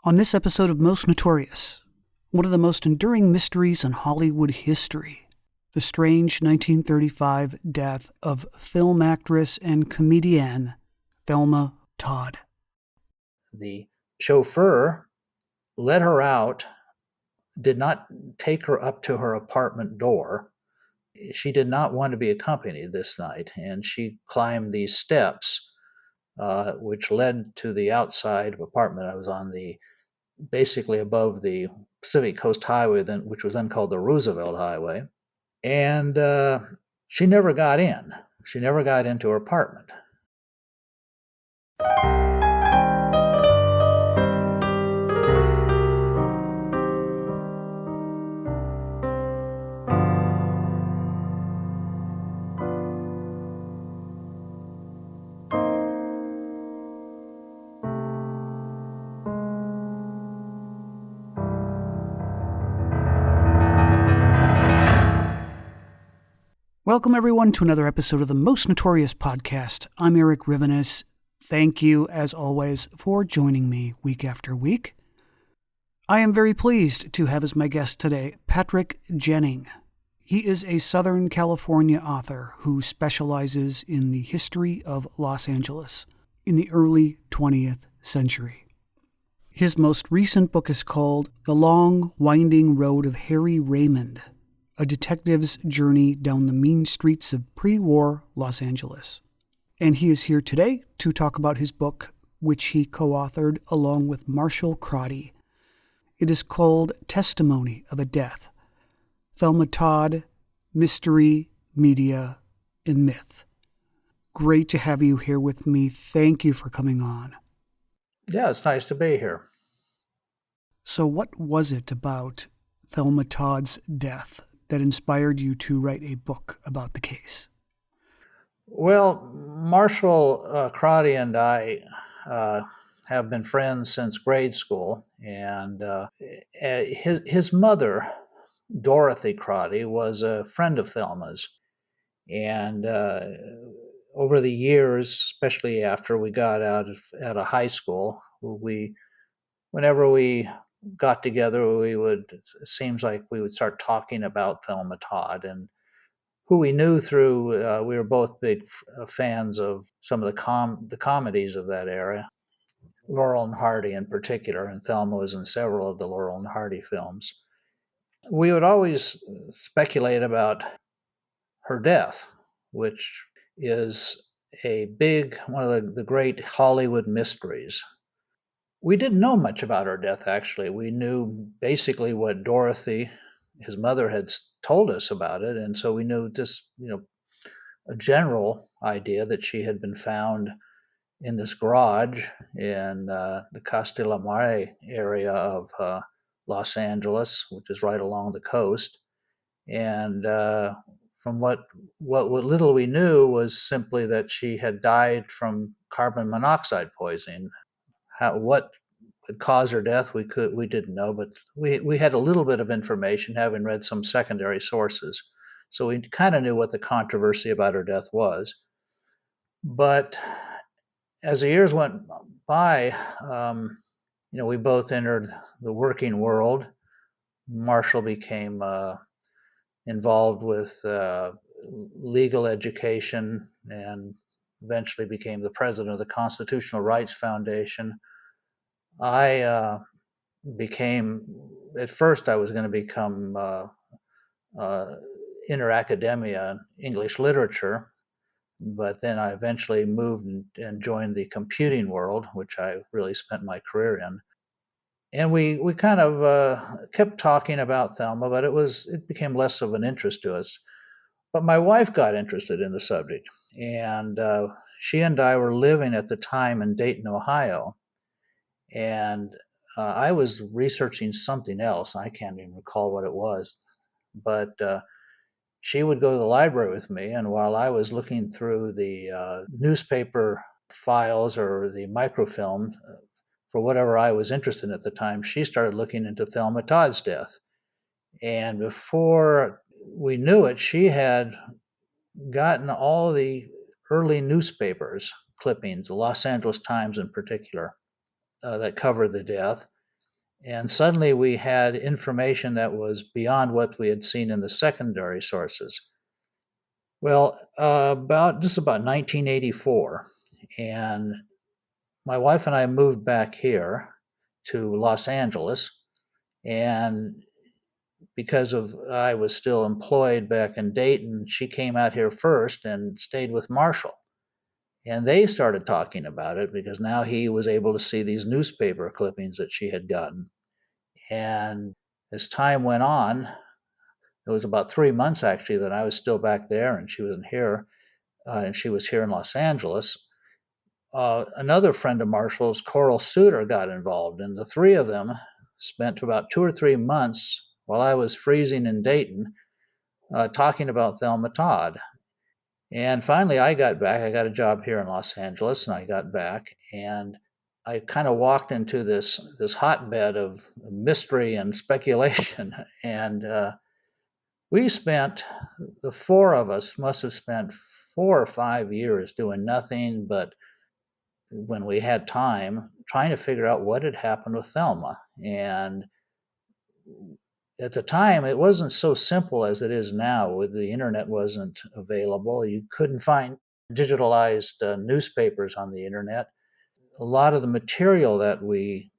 On this episode of Most Notorious, one of the most enduring mysteries in Hollywood history, the strange 1935 death of film actress and comedienne Thelma Todd. The chauffeur let her out, did not take her up to her apartment door. She did not want to be accompanied this night, and she climbed these steps, which led to the outside apartment. I was on basically above the Pacific Coast Highway, which was then called the Roosevelt Highway, and she never got in. She never got into her apartment. Welcome, everyone, to another episode of the Most Notorious podcast. I'm Eric Rivenes. Thank you, as always, for joining me week after week. I am very pleased to have as my guest today Patrick Jennings. He is a Southern California author who specializes in the history of Los Angeles in the early 20th century. His most recent book is called The Long, Winding Road of Harry Raymond, a detective's journey down the mean streets of pre-war Los Angeles. And he is here today to talk about his book, which he co-authored along with Marshall Croddy. It is called Testimony of a Death: Thelma Todd, Mystery, Media, and Myth. Great to have you here with me. Thank you for coming on. Yeah, it's nice to be here. So what was it about Thelma Todd's death that inspired you to write a book about the case? Well, Marshall Croddy and I have been friends since grade school, and his mother, Dorothy Croddy, was a friend of Thelma's, and over the years, especially after we got out of high school, whenever we got together, it seems like we would start talking about Thelma Todd, and who we knew through, we were both big fans of some of the comedies of that era, Laurel and Hardy in particular, and Thelma was in several of the Laurel and Hardy films. We would always speculate about her death, which is one of the great Hollywood mysteries. We didn't know much about her death, actually. We knew basically what Dorothy, his mother, had told us about it, and so we knew just, a general idea that she had been found in this garage in the Castellamare area of Los Angeles, which is right along the coast. And from what little we knew was simply that she had died from carbon monoxide poisoning. What could cause her death, we didn't know, but we had a little bit of information, having read some secondary sources, so we kind of knew what the controversy about her death was. But as the years went by, we both entered the working world. Marshall became involved with legal education and eventually became the president of the Constitutional Rights Foundation. I at first I was going to become inter academia English literature, but then I eventually moved and joined the computing world, which I really spent my career in. And we kind of kept talking about Thelma, but it became less of an interest to us. But my wife got interested in the subject, and she and I were living at the time in Dayton, Ohio, and I was researching something else. I can't even recall what it was, but she would go to the library with me, and while I was looking through the newspaper files or the microfilm for whatever I was interested in at the time, she started looking into Thelma Todd's death. And before we knew it, she had gotten all the early newspapers clippings, the Los Angeles Times in particular, that covered the death. And suddenly we had information that was beyond what we had seen in the secondary sources. Well, about 1984, and my wife and I moved back here to Los Angeles, and because of I was still employed back in Dayton, she came out here first and stayed with Marshall. And they started talking about it because now he was able to see these newspaper clippings that she had gotten. And as time went on, it was about 3 months actually that I was still back there and she wasn't here, and she was here in Los Angeles. Another friend of Marshall's, Coral Suter, got involved, and the three of them spent about 2 or 3 months while I was freezing in Dayton talking about Thelma Todd. And finally, I got back. I got a job here in Los Angeles, and I got back, and I kind of walked into this hotbed of mystery and speculation. And we spent the four of us must have spent 4 or 5 years doing nothing but when we had time trying to figure out what had happened with Thelma. And at the time, it wasn't so simple as it is now. The internet wasn't available. You couldn't find digitalized newspapers on the internet. A lot of the material that we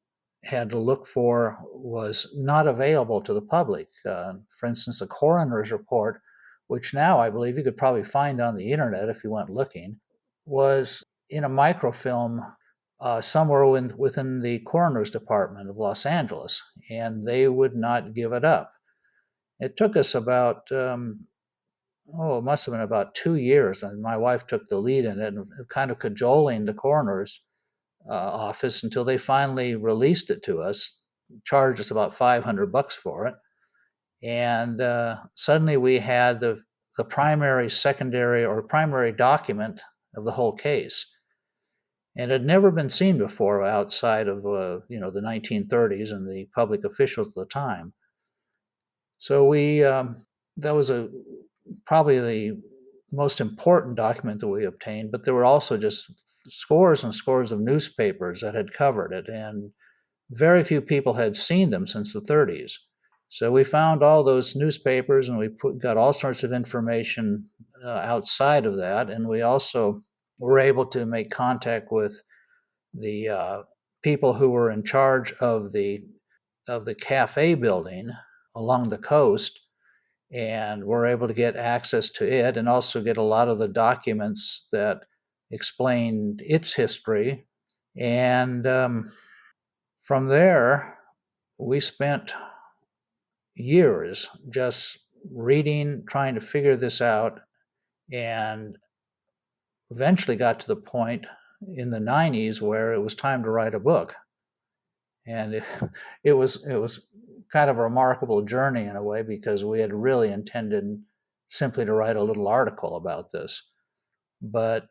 had to look for was not available to the public. For instance, the coroner's report, which now I believe you could probably find on the internet if you went looking, was in a microfilm somewhere within the coroner's department of Los Angeles, and they would not give it up. It took us about, it must have been about 2 years, and my wife took the lead in it, and kind of cajoling the coroner's office until they finally released it to us, charged us about $500 for it, and suddenly we had the primary, secondary, or primary document of the whole case. And it had never been seen before outside of the 1930s and the public officials at the time. So that was probably the most important document that we obtained, but there were also just scores and scores of newspapers that had covered it, and very few people had seen them since the 30s. So we found all those newspapers and we got all sorts of information outside of that, and we also were able to make contact with the people who were in charge of the cafe building along the coast, and we're able to get access to it and also get a lot of the documents that explained its history. And from there, we spent years just reading, trying to figure this out, and eventually got to the point in the 90s where it was time to write a book. And it was kind of a remarkable journey in a way because we had really intended simply to write a little article about this. But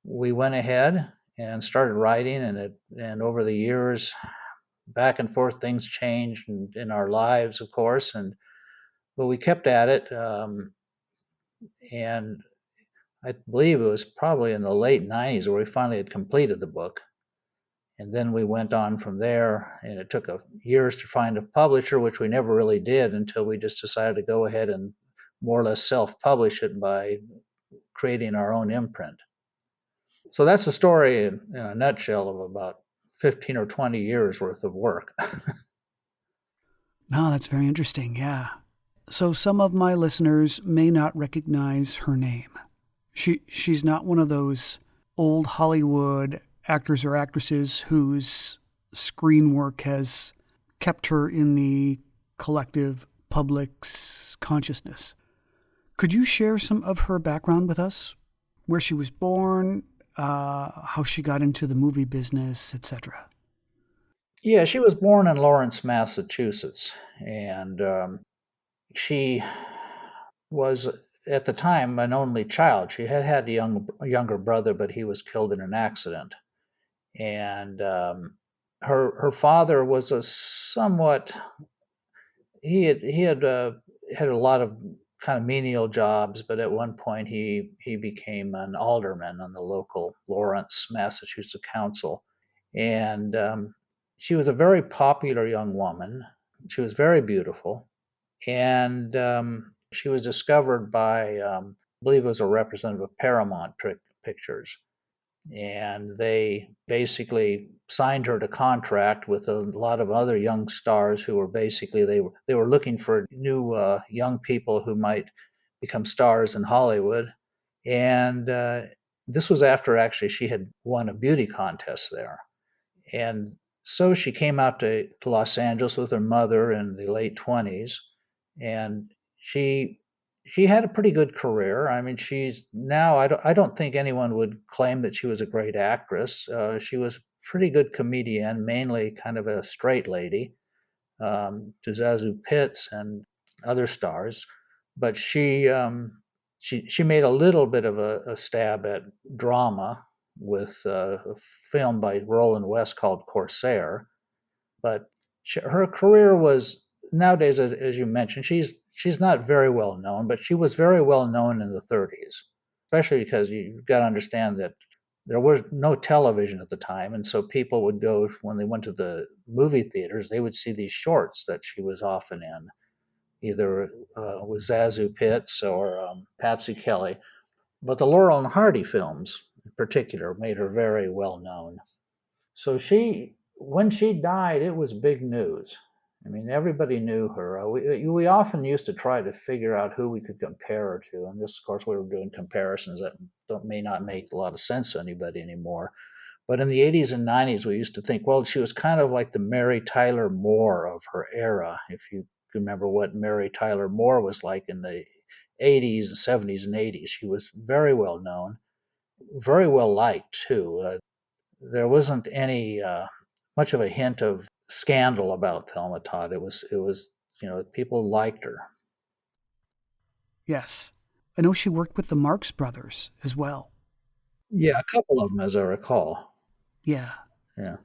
we went ahead and started writing, and over the years, back and forth, things changed in our lives, of course, but we kept at it. And I believe it was probably in the late 90s where we finally had completed the book. And then we went on from there, and it took years to find a publisher, which we never really did until we just decided to go ahead and more or less self-publish it by creating our own imprint. So that's a story in a nutshell of about 15 or 20 years worth of work. No, that's very interesting, yeah. So some of my listeners may not recognize her name. She's not one of those old Hollywood actors or actresses whose screen work has kept her in the collective public's consciousness. Could you share some of her background with us? Where she was born, how she got into the movie business, etc. Yeah, she was born in Lawrence, Massachusetts, and she was at the time an only child. She had a younger brother, but he was killed in an accident. And her father was a somewhat he had a lot of kind of menial jobs, but at one point he became an alderman on the local Lawrence, Massachusetts council, and She was a very popular young woman. She was very beautiful, and she was discovered by, I believe it was a representative of Paramount Pictures, and they basically signed her to contract with a lot of other young stars who were basically they were looking for new young people who might become stars in Hollywood, and this was after actually she had won a beauty contest there. And so she came out to Los Angeles with her mother in the late 20s, and she she had a pretty good career. I mean, she's now I don't think anyone would claim that she was a great actress. She was a pretty good comedienne, mainly kind of a straight lady, to Zazu Pitts and other stars. But she made a little bit of a stab at drama with a film by Roland West called Corsair. But her career was nowadays, as you mentioned, she's not very well known, but she was very well known in the 30s, especially because you've got to understand that there was no television at the time, and so people would go when they went to the movie theaters. They would see these shorts that she was often in, either with Zazu Pitts or Patsy Kelly. But the Laurel and Hardy films, in particular, made her very well known. So when she died, it was big news. I mean, everybody knew her. We often used to try to figure out who we could compare her to, and this, of course, we were doing comparisons that may not make a lot of sense to anybody anymore. But in the 80s and 90s, we used to think, well, she was kind of like the Mary Tyler Moore of her era. If you remember what Mary Tyler Moore was like in the 80s and 70s and 80s, she was very well known, very well liked too. There wasn't any much of a hint of scandal about Thelma Todd. It was people liked her. Yes. I know she worked with the Marx Brothers as well. Yeah, a couple of them, as I recall. Yeah. Yeah.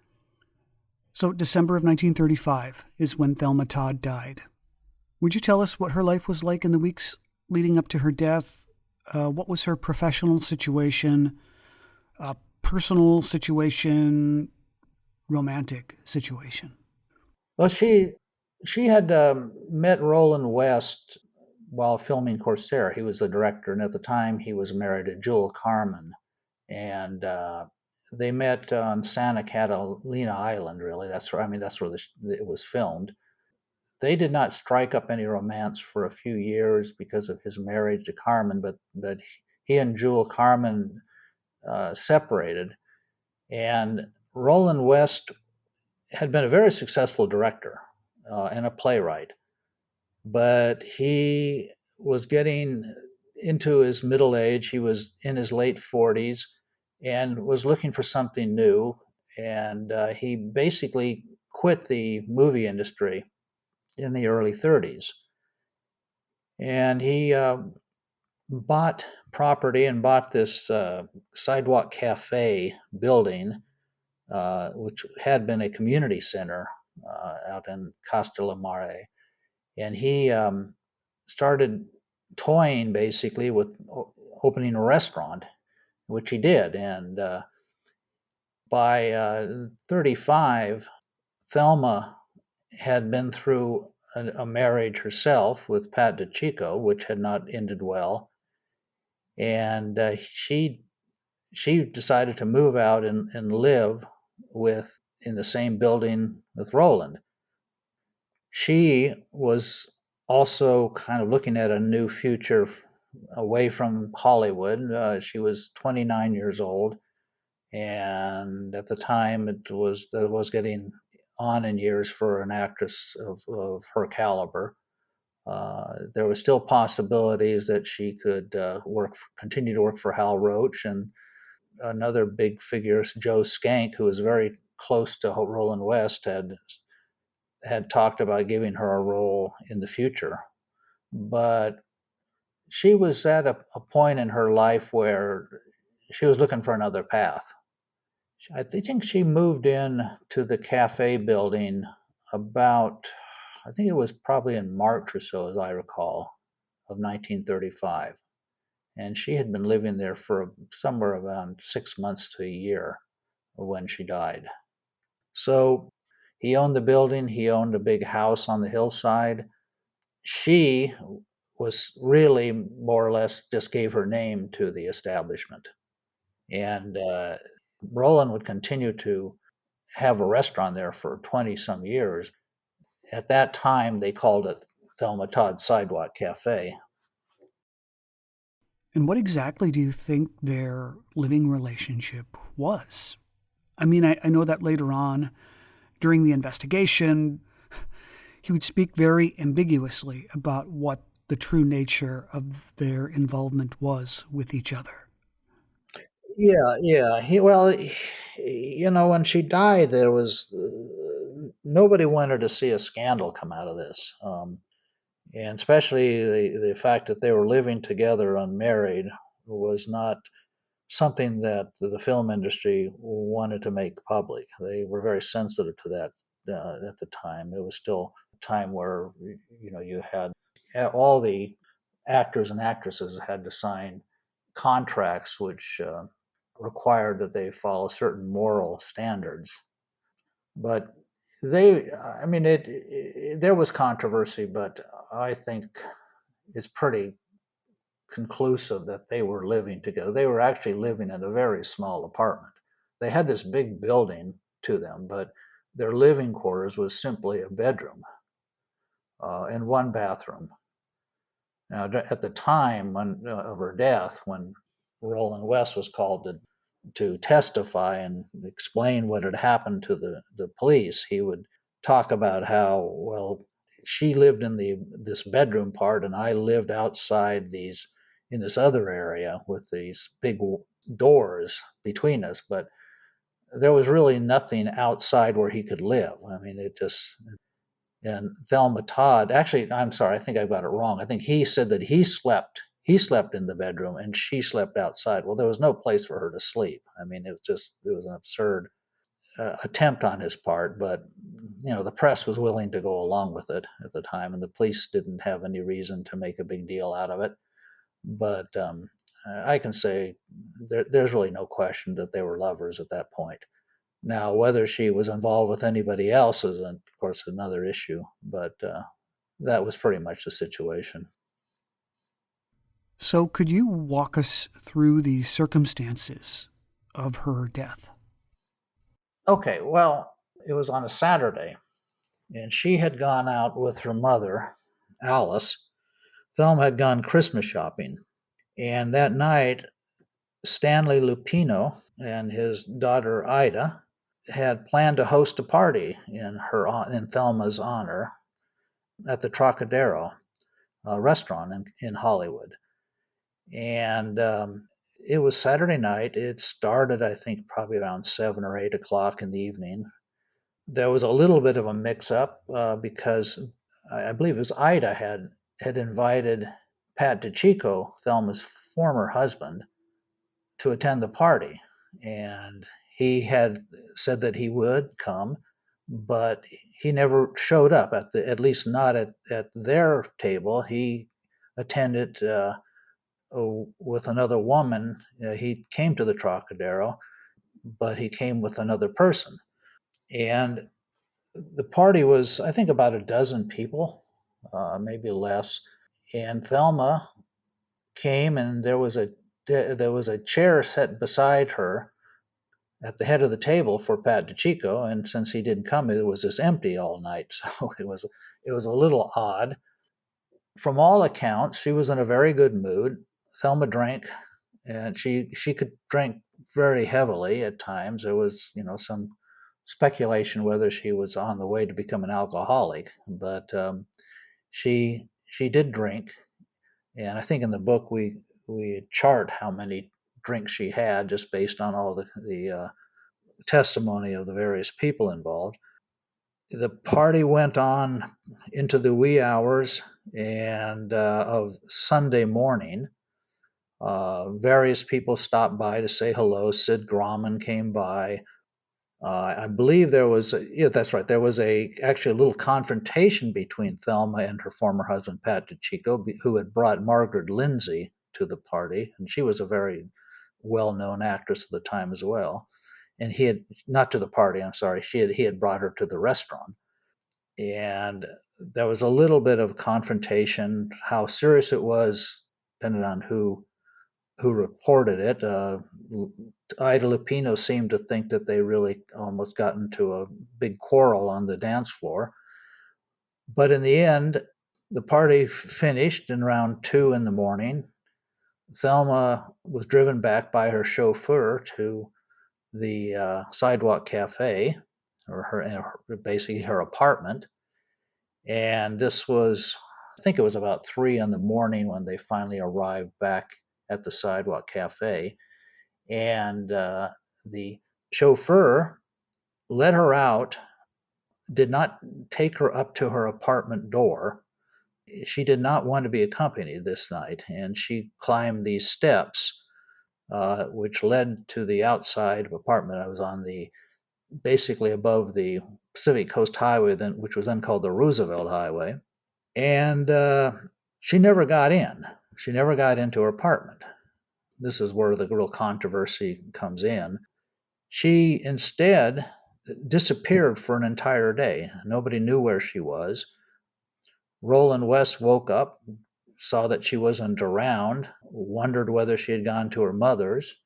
So December of 1935 is when Thelma Todd died. Would you tell us what her life was like in the weeks leading up to her death? What was her professional situation, personal situation, romantic situation? Well, she had met Roland West while filming Corsair. He was the director, and at the time he was married to Jewel Carmen, and they met on Santa Catalina Island. Really, that's where it was filmed. They did not strike up any romance for a few years because of his marriage to Carmen, but he and Jewel Carmen separated, and Roland West had been a very successful director and a playwright, but he was getting into his middle age. He was in his late 40s and was looking for something new. And he basically quit the movie industry in the early 30s. And he bought property and bought this sidewalk cafe building, which had been a community center out in Castellamare. And he started toying basically with opening a restaurant, which he did. And by 35, Thelma had been through a marriage herself with Pat DiCicco, which had not ended well, and she decided to move out and live with in the same building with Roland. She was also kind of looking at a new future away from Hollywood. She was 29 years old, and at the time it was getting on in years for an actress of her caliber. There were still possibilities that she could continue to work for Hal Roach, and another big figure, Joe Skank, who was very close to Roland West, had talked about giving her a role in the future. But she was at a point in her life where she was looking for another path. I think she moved in to the cafe building about, I think it was probably in March or so, as I recall, of 1935. And she had been living there for somewhere around 6 months to a year when she died. So He owned the building. He owned a big house on the hillside. She was really more or less just gave her name to the establishment. And Roland would continue to have a restaurant there for 20 some years. At that time, they called it Thelma Todd Sidewalk Cafe. And what exactly do you think their living relationship was? I mean, I know that later on, during the investigation, he would speak very ambiguously about what the true nature of their involvement was with each other. Yeah, yeah. When she died, there was nobody wanted to see a scandal come out of this, and especially the fact that they were living together unmarried was not something that the film industry wanted to make public. They were very sensitive to that at the time. It was still a time where you had all the actors and actresses had to sign contracts which required that they follow certain moral standards. But I mean, there was controversy, but I think it's pretty conclusive that they were living together. They were actually living in a very small apartment. They had this big building to them, but their living quarters was simply a bedroom and one bathroom. Now, at the time of her death, when Roland West was called to testify and explain what had happened to the police, he would talk about how, well, she lived in this bedroom part and I lived outside in this other area with these big doors between us, but there was really nothing outside where he could live. I mean, and Thelma Todd, actually, I'm sorry, I think I got it wrong. I think he said that he slept in the bedroom and she slept outside. Well, there was no place for her to sleep. I mean, it was an absurd attempt on his part, but the press was willing to go along with it at the time, and the police didn't have any reason to make a big deal out of it. But I can say there's really no question that they were lovers at that point. Now, whether she was involved with anybody else is, of course, another issue, but that was pretty much the situation. So, could you walk us through the circumstances of her death? Okay, well, it was on a Saturday, and she had gone out with her mother, Alice. Thelma had gone Christmas shopping, and that night, Stanley Lupino and his daughter Ida had planned to host a party in Thelma's honor at the Trocadero restaurant in Hollywood. And it was Saturday night. It started, I think, probably around 7 or 8 o'clock in the evening. There was a little bit of a mix-up because I believe it was Ida had invited Pat DiCicco, Thelma's former husband, to attend the party, and he had said that he would come, but he never showed up at least not at their table. He attended with another woman. He came to the Trocadero, but he came with another person, and the party was, I think, about a dozen people, maybe less. And Thelma came, and there was a chair set beside her at the head of the table for Pat DiCicco, and since he didn't come, it was just empty all night. So it was a little odd. From all accounts, she was in a very good mood. Thelma drank, and she could drink very heavily at times. There was some speculation whether she was on the way to become an alcoholic, but she did drink, and I think in the book we chart how many drinks she had just based on all the testimony of the various people involved. The party went on into the wee hours and of Sunday morning. Various people stopped by to say hello. Sid Grauman came by. I believe yeah, that's right. There was actually a little confrontation between Thelma and her former husband, Pat DiCicco, who had brought Margaret Lindsay to the party, and she was a very well-known actress at the time as well. and he had not to the party. I'm sorry. He had brought her to the restaurant, and there was a little bit of confrontation. How serious it was depended on who reported it. Ida Lupino seemed to think that they really almost got into a big quarrel on the dance floor. But in the end, the party finished in around 2 in the morning. Thelma was driven back by her chauffeur to the sidewalk cafe, or basically her apartment. And this was, I think it was about 3 in the morning when they finally arrived back at the sidewalk cafe. And the chauffeur let her out, did not take her up to her apartment door. She did not want to be accompanied this night, and she climbed these steps, which led to the outside apartment. I was on the basically above the Pacific Coast Highway, then which was then called the Roosevelt Highway, and she never got in. She never got into her apartment. This is where the real controversy comes in. She instead disappeared for an entire day. Nobody knew where she was. Roland West woke up, saw that she wasn't around, wondered whether she had gone to her mother's,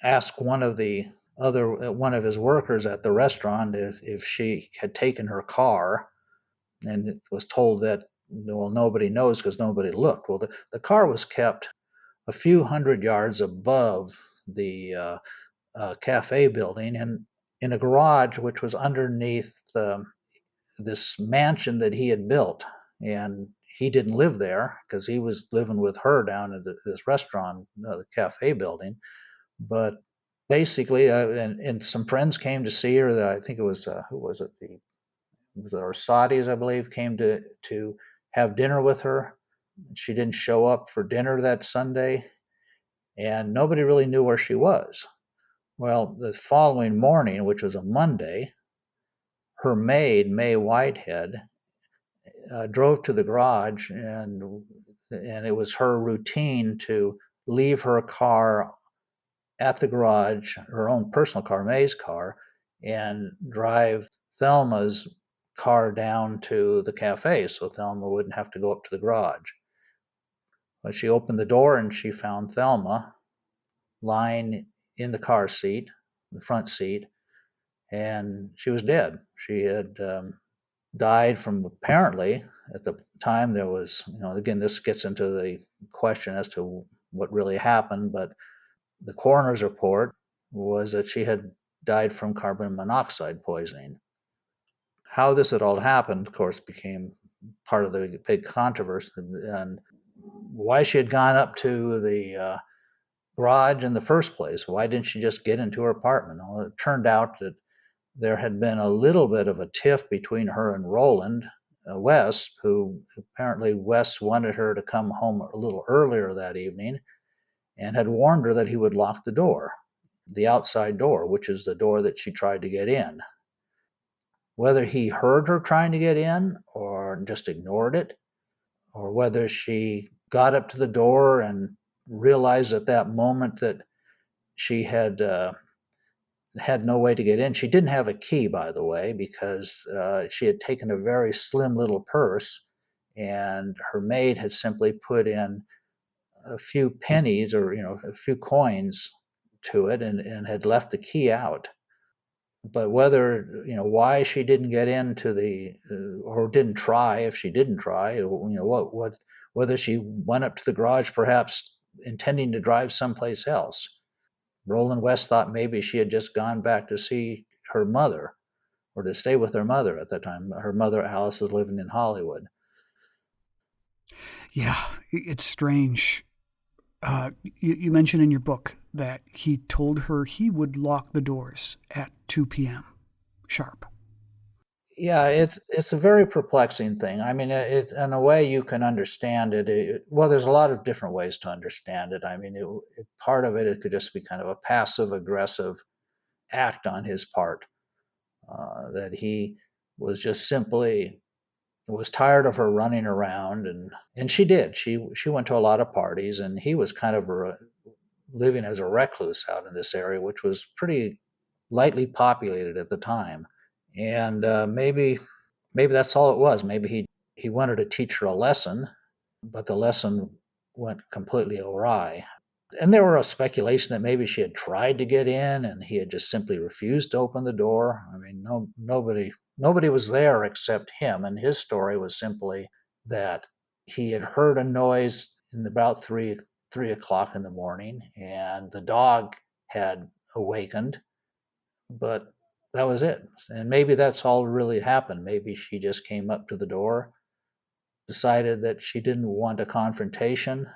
asked one of his workers at the restaurant if she had taken her car, and it was told that, well, nobody knows because nobody looked. Well, the car was kept a few hundred yards above the cafe building, and in a garage which was underneath this mansion that he had built. And he didn't live there because he was living with her down at this restaurant, the cafe building. But basically, and some friends came to see her. I think it was who was it? Was it Arsadis, I believe, came to have dinner with her. She didn't show up for dinner that Sunday, and nobody really knew where she was. Well, the following morning, which was a Monday, her maid, May Whitehead, drove to the garage, and it was her routine to leave her car at the garage, her own personal car, May's car, and drive Thelma's car down to the cafe so Thelma wouldn't have to go up to the garage. But she opened the door and she found Thelma lying in the car seat, the front seat, and she was dead. She had died from, apparently, at the time there was, again, this gets into the question as to what really happened, but the coroner's report was that she had died from carbon monoxide poisoning. How this had all happened, of course, became part of the big controversy, and why she had gone up to the garage in the first place. Why didn't she just get into her apartment? Well, it turned out that there had been a little bit of a tiff between her and Roland West, who apparently West wanted her to come home a little earlier that evening and had warned her that he would lock the outside door, which is the door that she tried to get in. Whether he heard her trying to get in or just ignored it, or whether she got up to the door and realized at that moment that she had no way to get in. She didn't have a key, by the way, because she had taken a very slim little purse, and her maid had simply put in a few pennies or a few coins to it, and had left the key out. But whether why she didn't get into the or didn't try, if she didn't try, what whether she went up to the garage perhaps intending to drive someplace else. Roland West thought maybe she had just gone back to see her mother or to stay with her mother at that time. Her mother, Alice, was living in Hollywood. Yeah, it's strange. You mentioned in your book that he told her he would lock the doors at 2 p.m. sharp. Yeah, it's a very perplexing thing. I mean, in a way you can understand it. Well, there's a lot of different ways to understand it. I mean, part of it could just be kind of a passive aggressive act on his part, that he was just simply was tired of her running around, and she did. She went to a lot of parties, and he was kind of living as a recluse out in this area, which was pretty lightly populated at the time. And maybe that's all it was. Maybe he wanted to teach her a lesson, but the lesson went completely awry. And there were a speculation that maybe she had tried to get in and he had just simply refused to open the door. I mean, nobody was there except him, and his story was simply that he had heard a noise in about three o'clock in the morning, and the dog had awakened, but that was it. And maybe that's all really happened. Maybe she just came up to the door, decided that she didn't want a confrontation,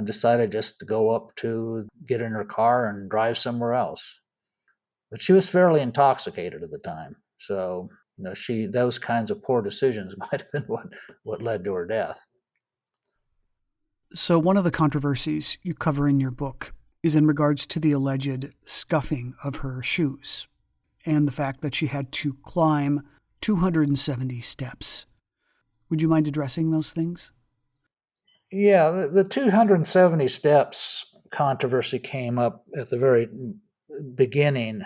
decided just to go up to get in her car and drive somewhere else. But she was fairly intoxicated at the time, so she those kinds of poor decisions might have been what led to her death. So, one of the controversies you cover in your book is in regards to the alleged scuffing of her shoes and the fact that she had to climb 270 steps. Would you mind addressing those things? Yeah, the 270 steps controversy came up at the very beginning.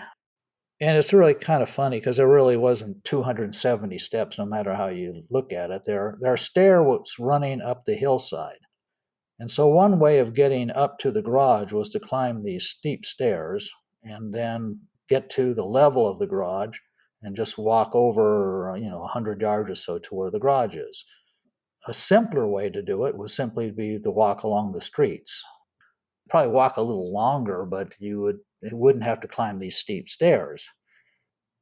And it's really kind of funny because there really wasn't 270 steps, no matter how you look at it. There are stairways running up the hillside. And so one way of getting up to the garage was to climb these steep stairs and then get to the level of the garage and just walk over, 100 yards or so to where the garage is. A simpler way to do it was simply to walk along the streets. Probably walk a little longer, but it wouldn't have to climb these steep stairs.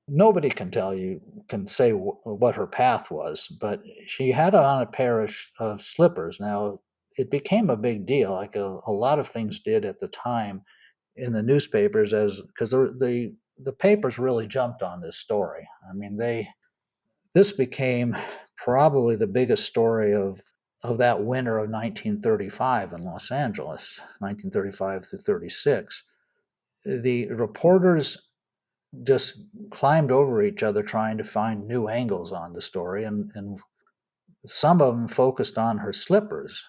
Nobody can say what her path was, but she had on a pair of slippers. Now, it became a big deal, like a lot of things did at the time in the newspapers, as because the papers really jumped on this story. I mean, this became probably the biggest story of that winter of 1935 in Los Angeles, 1935 through 36. The reporters just climbed over each other trying to find new angles on the story, and some of them focused on her slippers.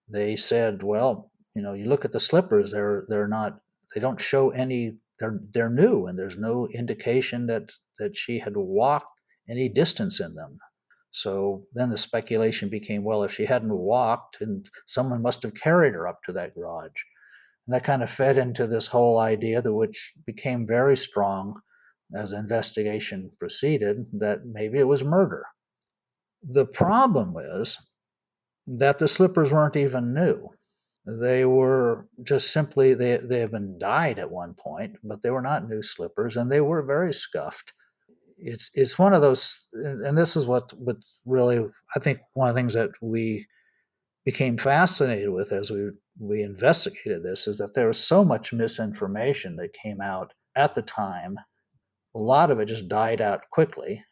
They said, well, you look at the slippers, they don't show any, they're new, and there's no indication that she had walked any distance in them. So then the speculation became, well, if she hadn't walked, and someone must have carried her up to that garage. And that kind of fed into this whole idea, that which became very strong as investigation proceeded, that maybe it was murder. The problem is that the slippers weren't even new. They were just simply, they had been dyed at one point, but they were not new slippers, and they were very scuffed. It's one of those, and this is what really, I think, one of the things that we became fascinated with as we investigated this, is that there was so much misinformation that came out at the time. A lot of it just died out quickly,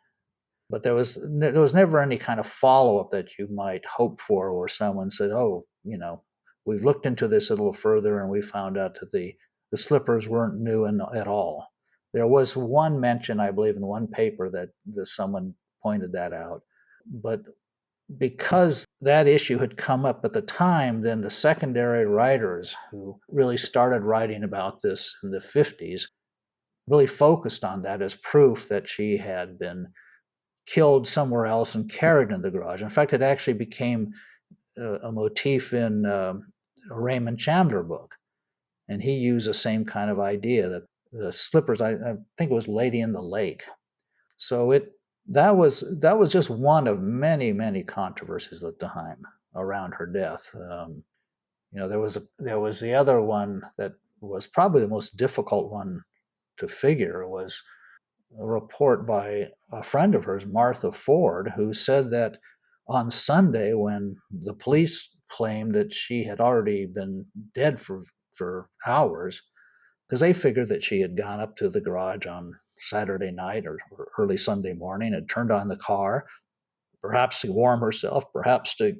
but there was never any kind of follow up that you might hope for, where someone said, "Oh, we've looked into this a little further and we found out that the slippers weren't new at all." There was one mention, I believe, in one paper that someone pointed that out, but because that issue had come up at the time, then the secondary writers who really started writing about this in the 50s really focused on that as proof that she had been killed somewhere else and carried in the garage. In fact, it actually became a motif in a Raymond Chandler book, and he used the same kind of idea, that the slippers, I think it was Lady in the Lake. So that was just one of many controversies at the time around her death. There was the other one that was probably the most difficult one to figure, was a report by a friend of hers, Martha Ford, who said that on Sunday, when the police claimed that she had already been dead for hours, because they figured that she had gone up to the garage on Saturday night or early Sunday morning, had turned on the car, perhaps to warm herself, perhaps to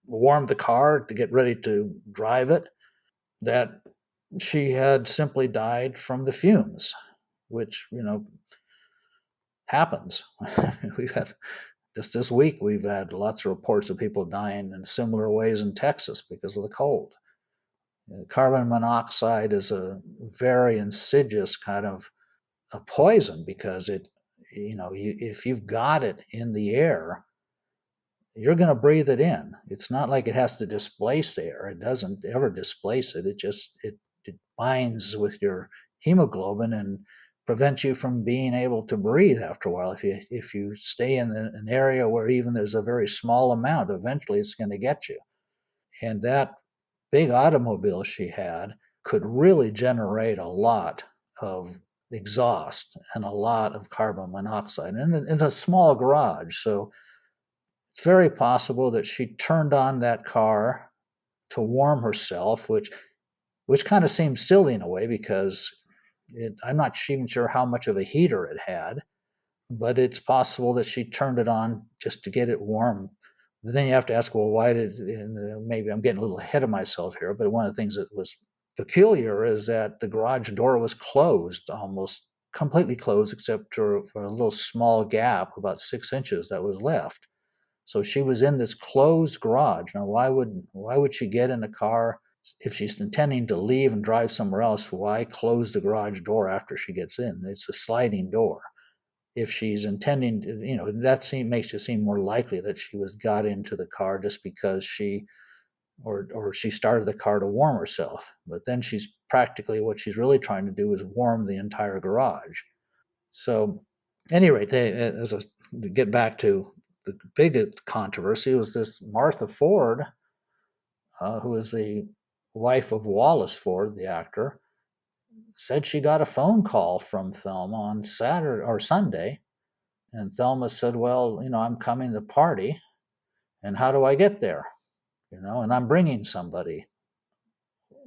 warm the car to get ready to drive it, that she had simply died from the fumes, which, happens. We've had Just this week, we've had lots of reports of people dying in similar ways in Texas because of the cold. Carbon monoxide is a very insidious kind of a poison because if you've got it in the air, you're going to breathe it in. It's not like it has to displace the air. It doesn't ever displace it. It binds with your hemoglobin and prevents you from being able to breathe after a while. If you stay in an area where even there's a very small amount, eventually it's going to get you. And that big automobile she had could really generate a lot of exhaust and a lot of carbon monoxide. And it's a small garage, so it's very possible that she turned on that car to warm herself, which kind of seems silly in a way because I'm not even sure how much of a heater it had, but it's possible that she turned it on just to get it warm. But then you have to ask, well, why did, and maybe I'm getting a little ahead of myself here, but one of the things that was peculiar is that the garage door was closed, almost completely closed, except for a little small gap, about 6 inches that was left. So she was in this closed garage. Now, why would she get in a car if she's intending to leave and drive somewhere else? Why close the garage door after she gets in? It's a sliding door. If she's intending to, makes it seem more likely that she got into the car just because she started the car to warm herself. But then what she's really trying to do is warm the entire garage. So, at any rate, to get back to the biggest controversy, was this Martha Ford, who is the wife of Wallace Ford, the actor, said she got a phone call from Thelma on Saturday or Sunday, and Thelma said, "Well, I'm coming to the party, and how do I get there? And I'm bringing somebody."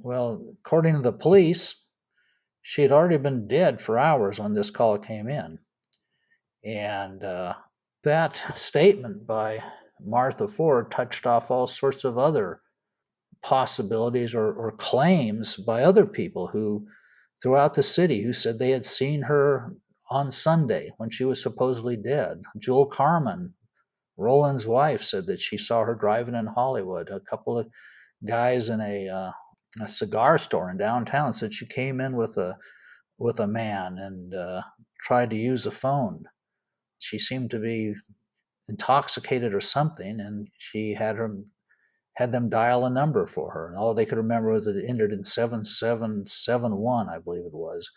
Well, according to the police, she had already been dead for hours when this call came in, and that statement by Martha Ford touched off all sorts of other possibilities or claims by other people who throughout the city who said they had seen her on Sunday when she was supposedly dead. Jewel Carmen, Roland's wife, said that she saw her driving in Hollywood. A couple of guys in a cigar store in downtown said she came in with a man and tried to use a phone. She seemed to be intoxicated or something, and she had them dial a number for her, and all they could remember was that it ended in 7771, I believe it was.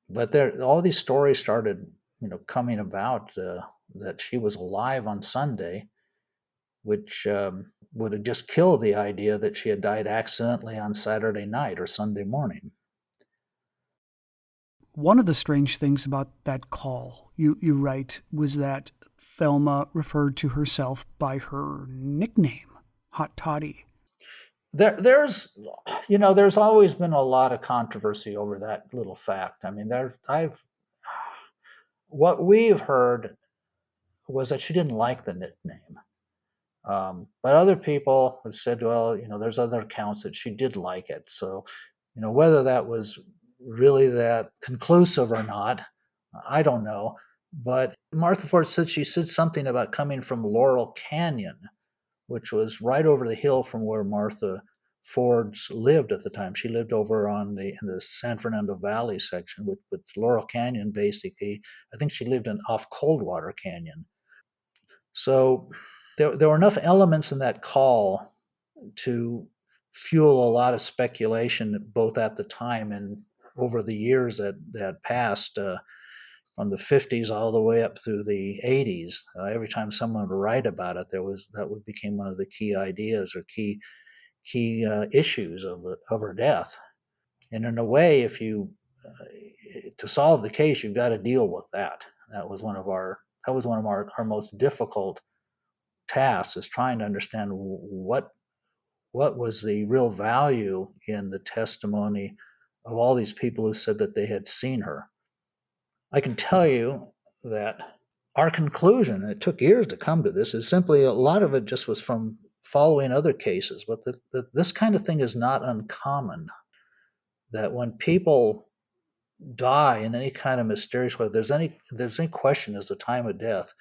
But all these stories started, coming about that she was alive on Sunday, which would have just killed the idea that she had died accidentally on Saturday night or Sunday morning. One of the strange things about that call, you write, was that Thelma referred to herself by her nickname, Hot Toddy. There's always been a lot of controversy over that little fact. I mean, what we've heard was that she didn't like the nickname. But other people have said, well, there's other accounts that she did like it. So, whether that was really that conclusive or not, I don't know. But Martha Ford said she said something about coming from Laurel Canyon, which was right over the hill from where Martha Ford lived at the time. She lived over in the San Fernando Valley section, with Laurel Canyon basically. I think she lived off Coldwater Canyon. So there were enough elements in that call to fuel a lot of speculation, both at the time and over the years that passed, from the 50s all the way up through the 80s. Every time someone would write about it, became one of the key ideas or key issues of her death. And in a way, if you to solve the case, you've got to deal with that. That was one of our most difficult tasks, is trying to understand what was the real value in the testimony of all these people who said that they had seen her. I can tell you that our conclusion, and it took years to come to this, is simply a lot of it just was from following other cases. But this kind of thing is not uncommon, that when people die in any kind of mysterious way, there's any question as the time of death,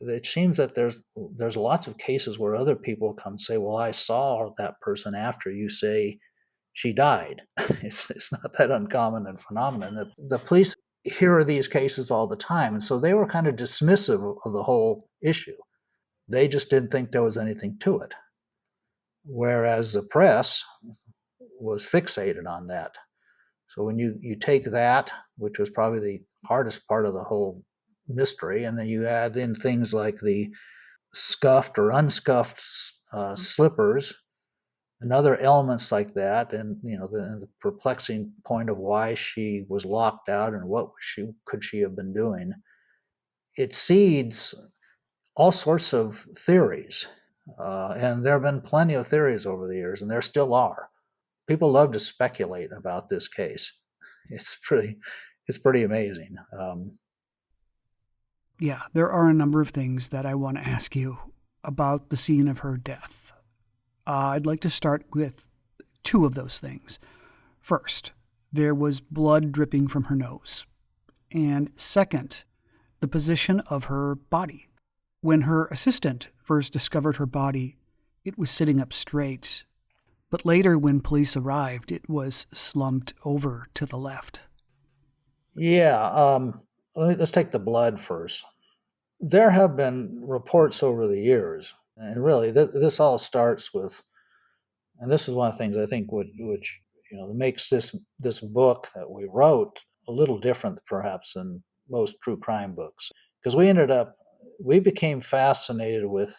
it seems that there's lots of cases where other people come say, well, I saw that person after you say she died. It's not that uncommon a phenomenon. The police hear these cases all the time. And so they were kind of dismissive of the whole issue. They just didn't think there was anything to it. Whereas the press was fixated on that. So when you take that, which was probably the hardest part of the whole mystery, and then you add in things like the scuffed or unscuffed slippers and other elements like that, and the perplexing point of why she was locked out and what could she have been doing, it seeds all sorts of theories. And there have been plenty of theories over the years, and there still are. People love to speculate about this case. It's pretty amazing. Yeah, there are a number of things that I want to ask you about the scene of her death. I'd like to start with two of those things. First, there was blood dripping from her nose. And second, the position of her body. When her assistant first discovered her body, it was sitting up straight. But later, when police arrived, it was slumped over to the left. Yeah, let's take the blood first. There have been reports over the years, and really, this all starts with, and this is one of the things I think which makes this book that we wrote a little different, perhaps, than most true crime books, because we became fascinated with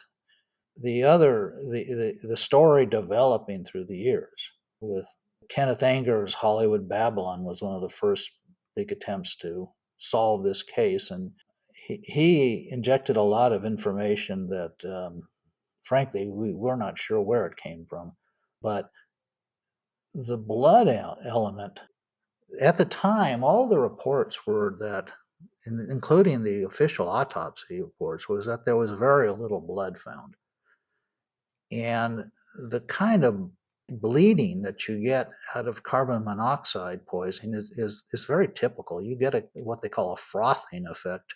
the story developing through the years. With Kenneth Anger's Hollywood Babylon was one of the first big attempts to solve this case, and he injected a lot of information that, frankly, we're not sure where it came from. But the blood element, at the time, all the reports were that, including the official autopsy reports, was that there was very little blood found. And the kind of bleeding that you get out of carbon monoxide poisoning is very typical. You get what they call a frothing effect,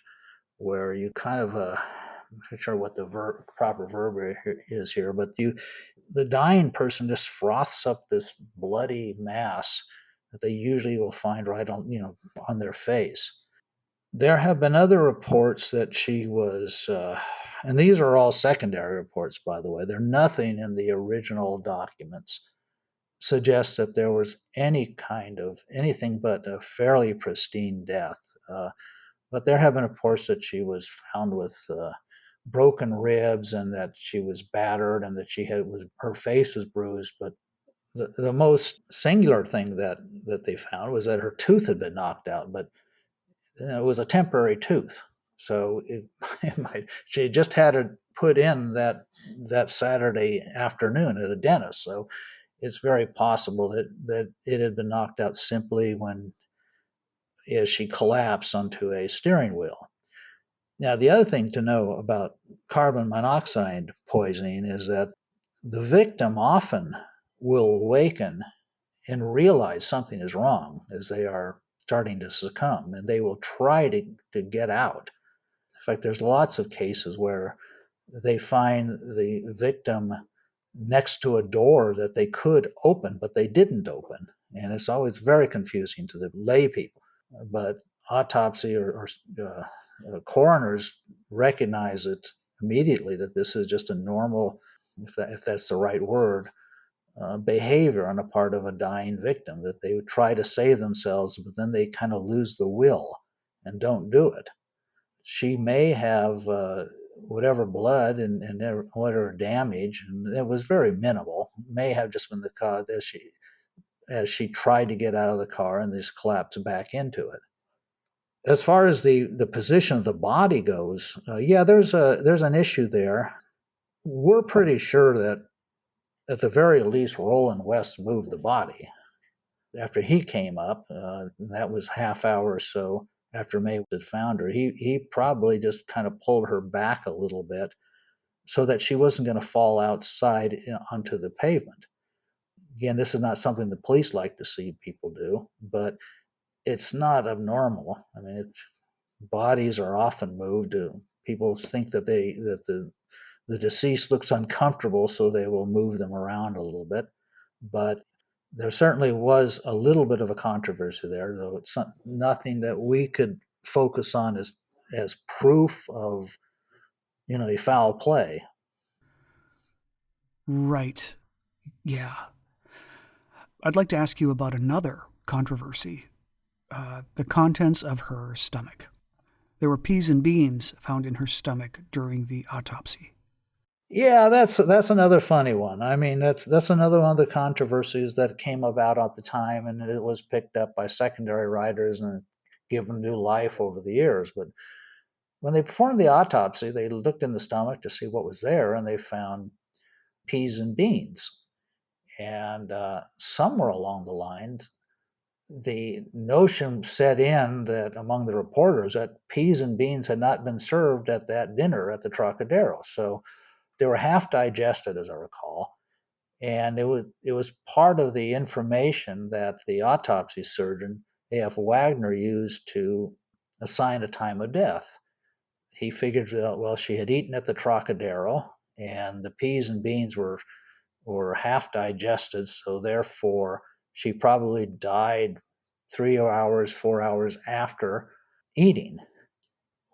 where you kind of, I'm not sure what the proper verb is here, but the dying person just froths up this bloody mass that they usually will find right on their face. There have been other reports that she was, and these are all secondary reports, by the way. They're nothing in the original documents suggests that there was anything but a fairly pristine death. But there have been reports that she was found with broken ribs, and that she was battered, and that her face was bruised. But the most singular thing that they found was that her tooth had been knocked out, but it was a temporary tooth. So she just had it put in that Saturday afternoon at a dentist. So it's very possible that it had been knocked out simply as she collapsed onto a steering wheel. Now, the other thing to know about carbon monoxide poisoning is that the victim often will awaken and realize something is wrong as they are starting to succumb, and they will try to get out. In fact, there's lots of cases where they find the victim next to a door that they could open, but they didn't open. And it's always very confusing to the lay people. But autopsy or coroners recognize it immediately that this is just a normal, if that's the right word, behavior on the part of a dying victim, that they would try to save themselves, but then they kind of lose the will and don't do it. She may have whatever blood and whatever damage, and it was very minimal, may have just been the cause as she tried to get out of the car and just collapsed back into it. As far as the position of the body goes, yeah, there's an issue there. We're pretty sure that at the very least Roland West moved the body after he came up. That was half hour or so after May had found her. He probably just kind of pulled her back a little bit so that she wasn't going to fall outside onto the pavement. Again, this is not something the police like to see people do, but it's not abnormal. I mean, bodies are often moved. People think that the deceased looks uncomfortable, so they will move them around a little bit. But There certainly was a little bit of a controversy there, though it's nothing that we could focus on as proof of, a foul play. Right. Yeah. I'd like to ask you about another controversy, the contents of her stomach. There were peas and beans found in her stomach during the autopsy. Yeah, that's another funny one. I mean, that's another one of the controversies that came about at the time, and it was picked up by secondary writers and given new life over the years. But when they performed the autopsy, they looked in the stomach to see what was there, and they found peas and beans. And somewhere along the lines, the notion set in that among the reporters that peas and beans had not been served at that dinner at the Trocadero. So they were half digested, as I recall, and it was part of the information that the autopsy surgeon A.F. Wagner used to assign a time of death. He figured, well, she had eaten at the Trocadero, and the peas and beans were half digested, so therefore she probably died 3 hours, 4 hours after eating.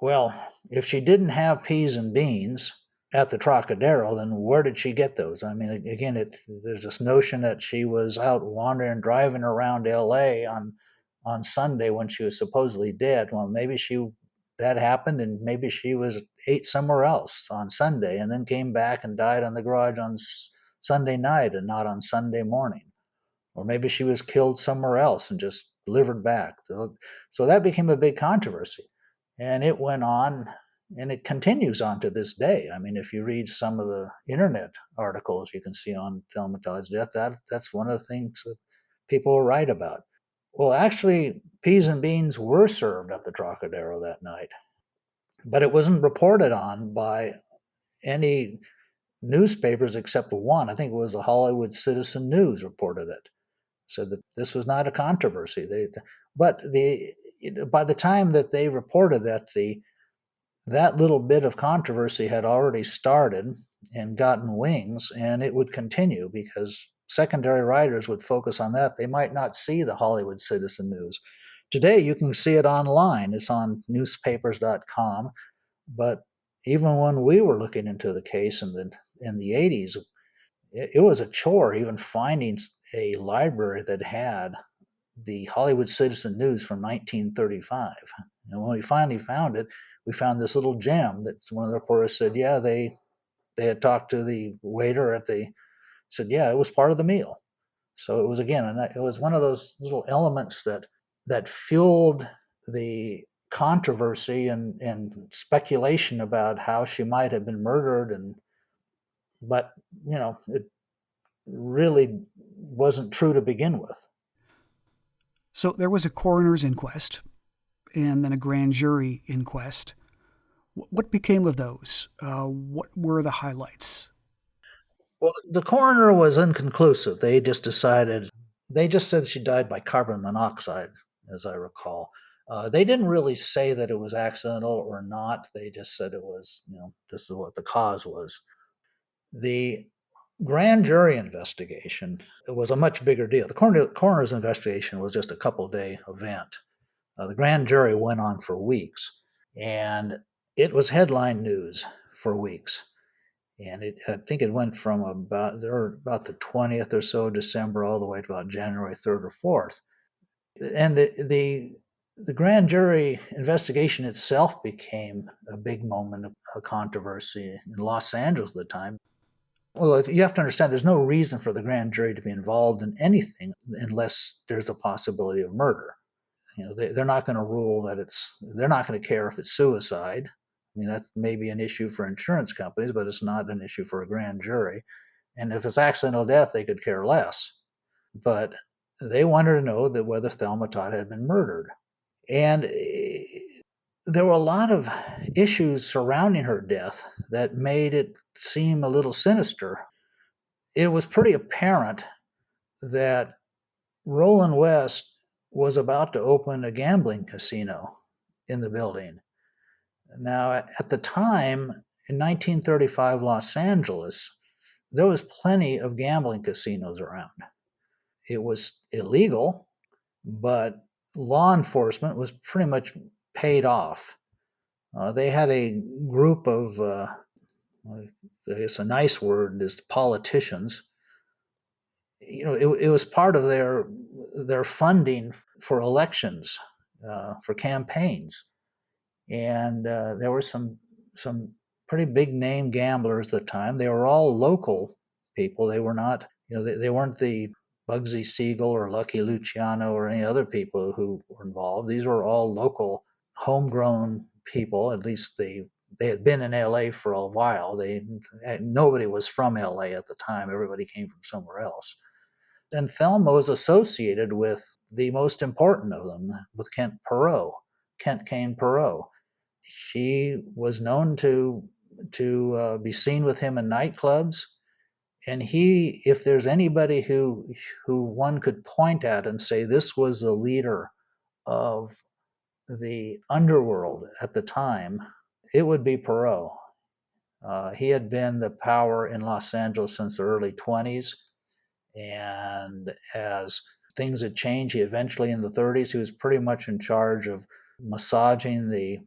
Well, if she didn't have peas and beans at the Trocadero, then where did she get those? I mean, again, there's this notion that she was out wandering, driving around L.A. on Sunday when she was supposedly dead. Well, maybe that happened, and maybe she was ate somewhere else on Sunday, and then came back and died on the garage on Sunday night and not on Sunday morning. Or maybe she was killed somewhere else and just delivered back. So that became a big controversy. And it went on and it continues on to this day. I mean, if you read some of the internet articles you can see on Thelma Todd's death, that's one of the things that people will write about. Well, actually, peas and beans were served at the Trocadero that night, but it wasn't reported on by any newspapers except one. I think it was the Hollywood Citizen News reported it, said that this was not a controversy. But by the time that they reported that little bit of controversy had already started and gotten wings, and it would continue because secondary writers would focus on that. They might not see the Hollywood Citizen News. Today, you can see it online. It's on newspapers.com. But even when we were looking into the case in the 80s, it was a chore even finding a library that had the Hollywood Citizen News from 1935. And when we finally found it, we found this little gem that one of the reporters said, yeah, they had talked to the waiter said, yeah, it was part of the meal. So it was, again, and it was one of those little elements that fueled the controversy and speculation about how she might have been murdered. But it really wasn't true to begin with. So there was a coroner's inquest and then a grand jury inquest. What became of those? What were the highlights? Well, the coroner was inconclusive. They just said she died by carbon monoxide, as I recall. They didn't really say that it was accidental or not. They just said it was, this is what the cause was. The grand jury investigation was a much bigger deal. The coroner's investigation was just a couple-day event. The grand jury went on for weeks, and it was headline news for weeks. And I think it went from about the 20th or so December all the way to about January 3rd or 4th. And the grand jury investigation itself became a big moment of controversy in Los Angeles at the time. Well, you have to understand there's no reason for the grand jury to be involved in anything unless there's a possibility of murder. They're not going to rule that they're not going to care if it's suicide. I mean, that may be an issue for insurance companies, but it's not an issue for a grand jury. And if it's accidental death, they could care less. But they wanted to know that whether Thelma Todd had been murdered. And there were a lot of issues surrounding her death that made it seem a little sinister. It was pretty apparent that Roland West was about to open a gambling casino in the building. Now, at the time, in 1935 Los Angeles, there was plenty of gambling casinos around. It was illegal, but law enforcement was pretty much paid off. They had a group of, I guess a nice word is politicians. It was part of their funding for elections, for campaigns, and there were some pretty big name gamblers at the time. They were all local people. They were not, they weren't the Bugsy Siegel or Lucky Luciano or any other people who were involved. These were all local, homegrown people. At least they had been in LA for a while. Nobody was from LA at the time. Everybody came from somewhere else. And Thelma was associated with the most important of them, with Kent Kane Perot. She was known to be seen with him in nightclubs, and if there's anybody who one could point at and say this was the leader of the underworld at the time, it would be Perot. He had been the power in Los Angeles since the early 20s, and as things had changed, he eventually in the 30s, he was pretty much in charge of massaging the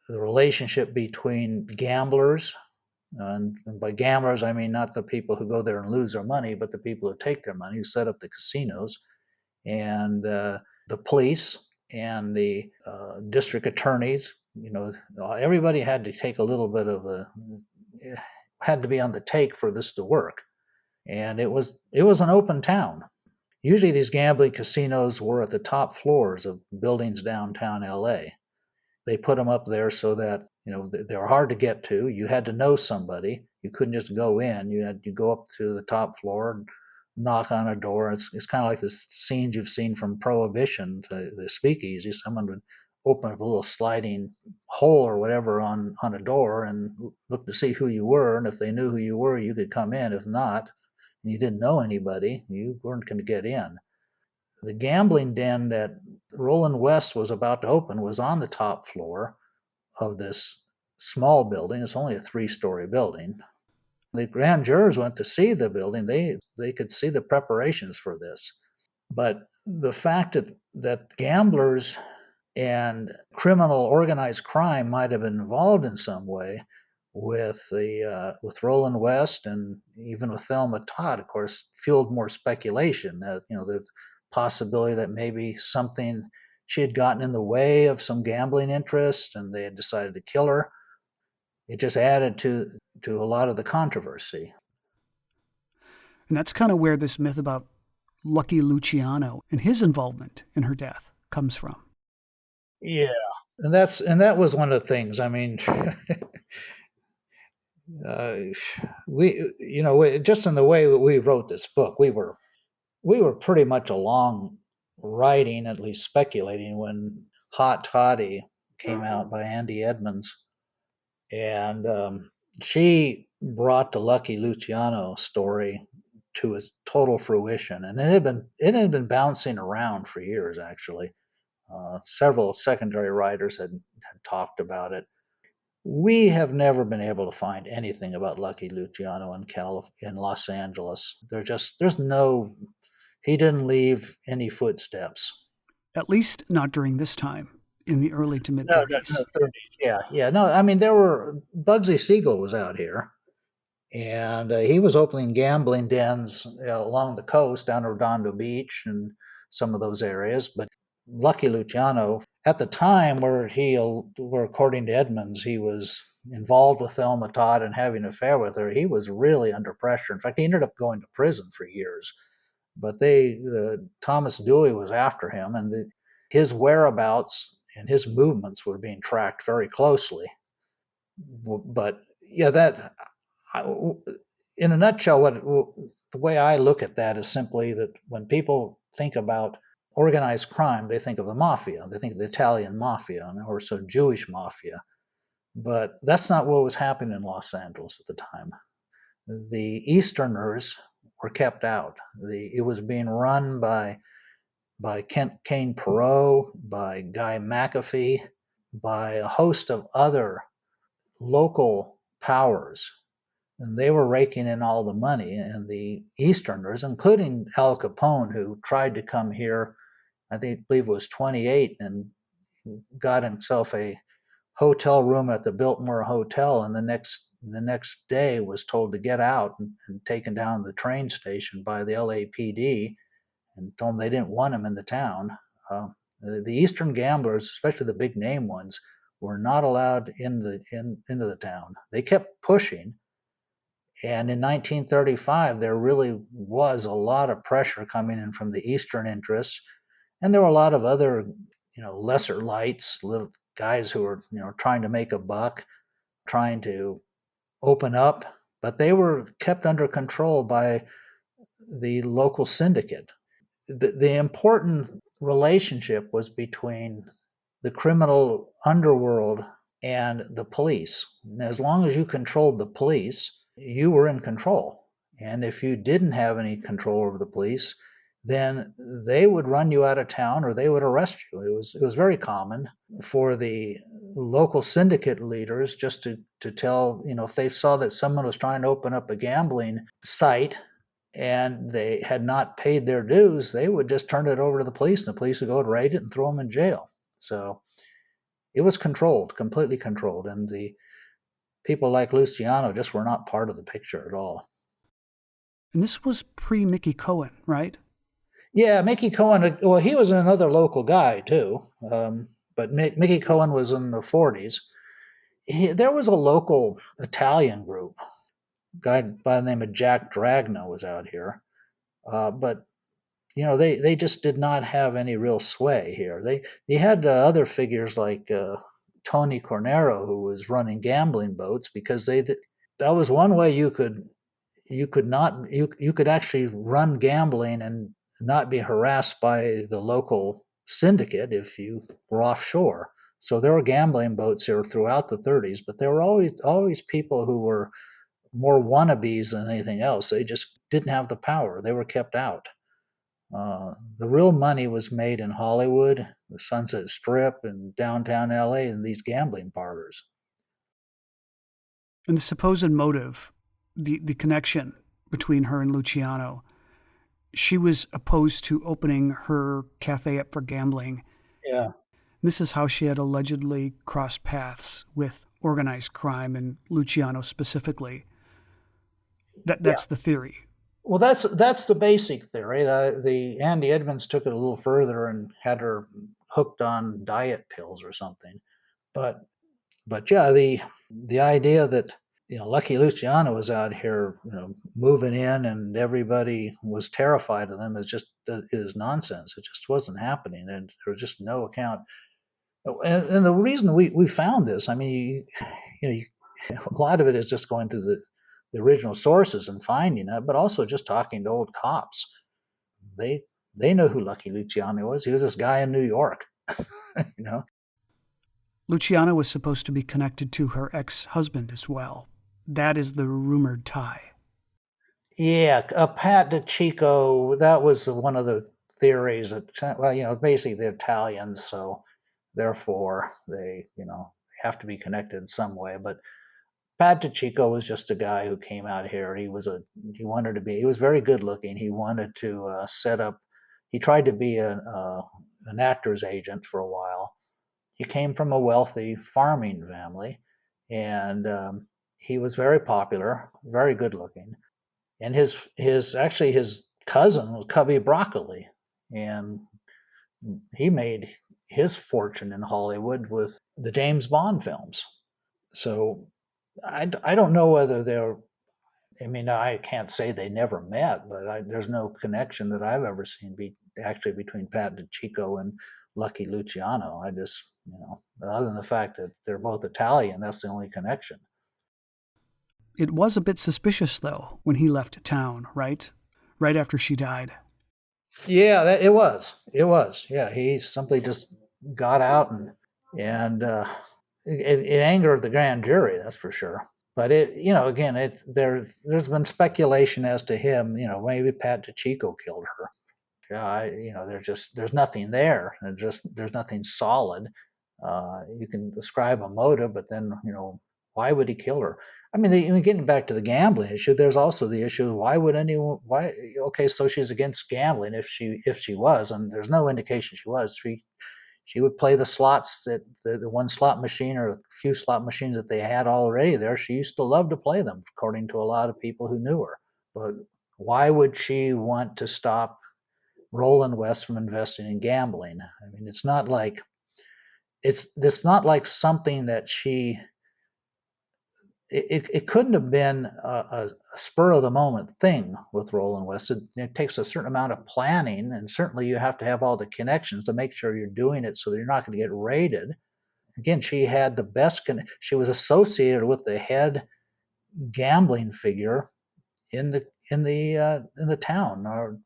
relationship between gamblers. And by gamblers, I mean not the people who go there and lose their money, but the people who take their money, who set up the casinos, and the police and the district attorneys. Everybody had to take a little bit of had to be on the take for this to work. And it was an open town. Usually these gambling casinos were at the top floors of buildings downtown LA. They put them up there so that they were hard to get to. You had to know somebody. You couldn't just go in. You had to go up to the top floor and knock on a door. It's kind of like the scenes you've seen from Prohibition to the speakeasy. Someone would open up a little sliding hole or whatever on a door and look to see who you were. And if they knew who you were, you could come in. If not, and you didn't know anybody, you weren't going to get in. The gambling den that Roland West was about to open was on the top floor of this small building. It's only a 3-story building. The grand jurors went to see the building. They could see the preparations for this. But the fact that gamblers and criminal organized crime might have been involved in some way with Roland West and even with Thelma Todd, of course, fueled more speculation that the possibility that maybe something she had gotten in the way of some gambling interest and they had decided to kill her. It just added to a lot of the controversy. And that's kind of where this myth about Lucky Luciano and his involvement in her death comes from. Yeah, and that was one of the things. I mean, we just in the way that we wrote this book, we were pretty much along writing, at least speculating, when Hot Toddy came out by Andy Edmonds, and she brought the Lucky Luciano story to its total fruition, and it had been bouncing around for years. Actually, several secondary writers had talked about it. We have never been able to find anything about Lucky Luciano in Los Angeles. He didn't leave any footsteps. At least not during this time, in the early to mid No, 30s. 30s. Yeah. No, I mean, Bugsy Siegel was out here, and he was opening gambling dens along the coast, down Redondo Beach and some of those areas. But Lucky Luciano, at the time where according to Edmonds, he was involved with Thelma Todd and having an affair with her, he was really under pressure. In fact, he ended up going to prison for years. But Thomas Dewey was after him, and his whereabouts and his movements were being tracked very closely. But yeah, in a nutshell, the way I look at that is simply that when people think about organized crime, they think of the mafia, they think of the Italian mafia or so Jewish mafia. But that's not what was happening in Los Angeles at the time. The Easterners were kept out. It was being run by Kent Kane Perot, by Guy McAfee, by a host of other local powers and they were raking in all the money. And the Easterners, including Al Capone, who tried to come here, believe it was 28, and got himself a hotel room at the Biltmore Hotel, and the next day was told to get out and taken down to the train station by the LAPD and told them they didn't want him in the town. The Eastern gamblers, especially the big name ones, were not allowed into the town. They kept pushing, and in 1935 there really was a lot of pressure coming in from the Eastern interests, and there were a lot of other, lesser lights, little guys who were, trying to make a buck, trying to open up, but they were kept under control by the local syndicate. The important relationship was between the criminal underworld and the police. And as long as you controlled the police, you were in control. And if you didn't have any control over the police, then they would run you out of town or they would arrest you. It was very common for the local syndicate leaders just to tell, if they saw that someone was trying to open up a gambling site and they had not paid their dues, they would just turn it over to the police, and the police would go and raid it and throw them in jail. So it was controlled, completely controlled, and the people like Luciano just were not part of the picture at all. And this was pre-Mickey Cohen, right? Yeah, Mickey Cohen, well, he was another local guy too, but Mickey Cohen was in the 40s. There was a local Italian group, a guy by the name of Jack Dragna was out here, but they just did not have any real sway here. They had other figures like Tony Cornero, who was running gambling boats, because that was one way you could actually run gambling and not be harassed by the local syndicate if you were offshore. So there were gambling boats here throughout the 30s, but there were always people who were more wannabes than anything else. They just didn't have the power. They were kept out. The real money was made in Hollywood, the Sunset Strip, and downtown LA, and these gambling parlors. And the supposed motive, the connection between her and Luciano, she was opposed to opening her cafe up for gambling. Yeah. This is how she had allegedly crossed paths with organized crime and Luciano specifically. That's the theory. Well, that's the basic theory. The Andy Edmonds took it a little further and had her hooked on diet pills or something. But yeah, the idea that Lucky Luciano was out here moving in and everybody was terrified of them is nonsense. It just wasn't happening, and there was just no account. And the reason we found this, I mean, a lot of it is just going through the original sources and finding it, but also just talking to old cops. They know who Lucky Luciano was. He was this guy in New York, Luciano was supposed to be connected to her ex-husband as well. That is the rumored tie. Yeah, Pat DiCicco, that was one of the theories that, well, basically they're Italians, so therefore they, have to be connected in some way. But Pat DiCicco was just a guy who came out here. He was very good looking. He wanted to set up, he tried to be an actor's agent for a while. He came from a wealthy farming family, and he was very popular, very good looking. And his cousin was Cubby Broccoli, and he made his fortune in Hollywood with the James Bond films. So I don't know whether they're. I mean, I can't say they never met, but there's no connection that I've ever seen between Pat DiCicco and Lucky Luciano. I just, other than the fact that they're both Italian, that's the only connection. It was a bit suspicious, though, when he left town, right? Right after she died. Yeah, it was. It was. Yeah, he simply just got out, and it angered the grand jury, that's for sure. But there's been speculation as to him. Maybe Pat DiCicco killed her. Yeah, there's nothing there. There's nothing solid. You can describe a motive, but then Why would he kill her? I mean, getting back to the gambling issue, there's also the issue of why would anyone? Why? Okay, so she's against gambling if she was, and there's no indication she was. She would play the slots that the one slot machine or a few slot machines that they had already there. She used to love to play them, according to a lot of people who knew her. But why would she want to stop Roland West from investing in gambling? I mean, it's not like something that she. It couldn't have been a spur of the moment thing with Roland West. It takes a certain amount of planning, and certainly you have to have all the connections to make sure you're doing it so that you're not going to get raided. Again, she had the best. She was associated with the head gambling figure in the town, or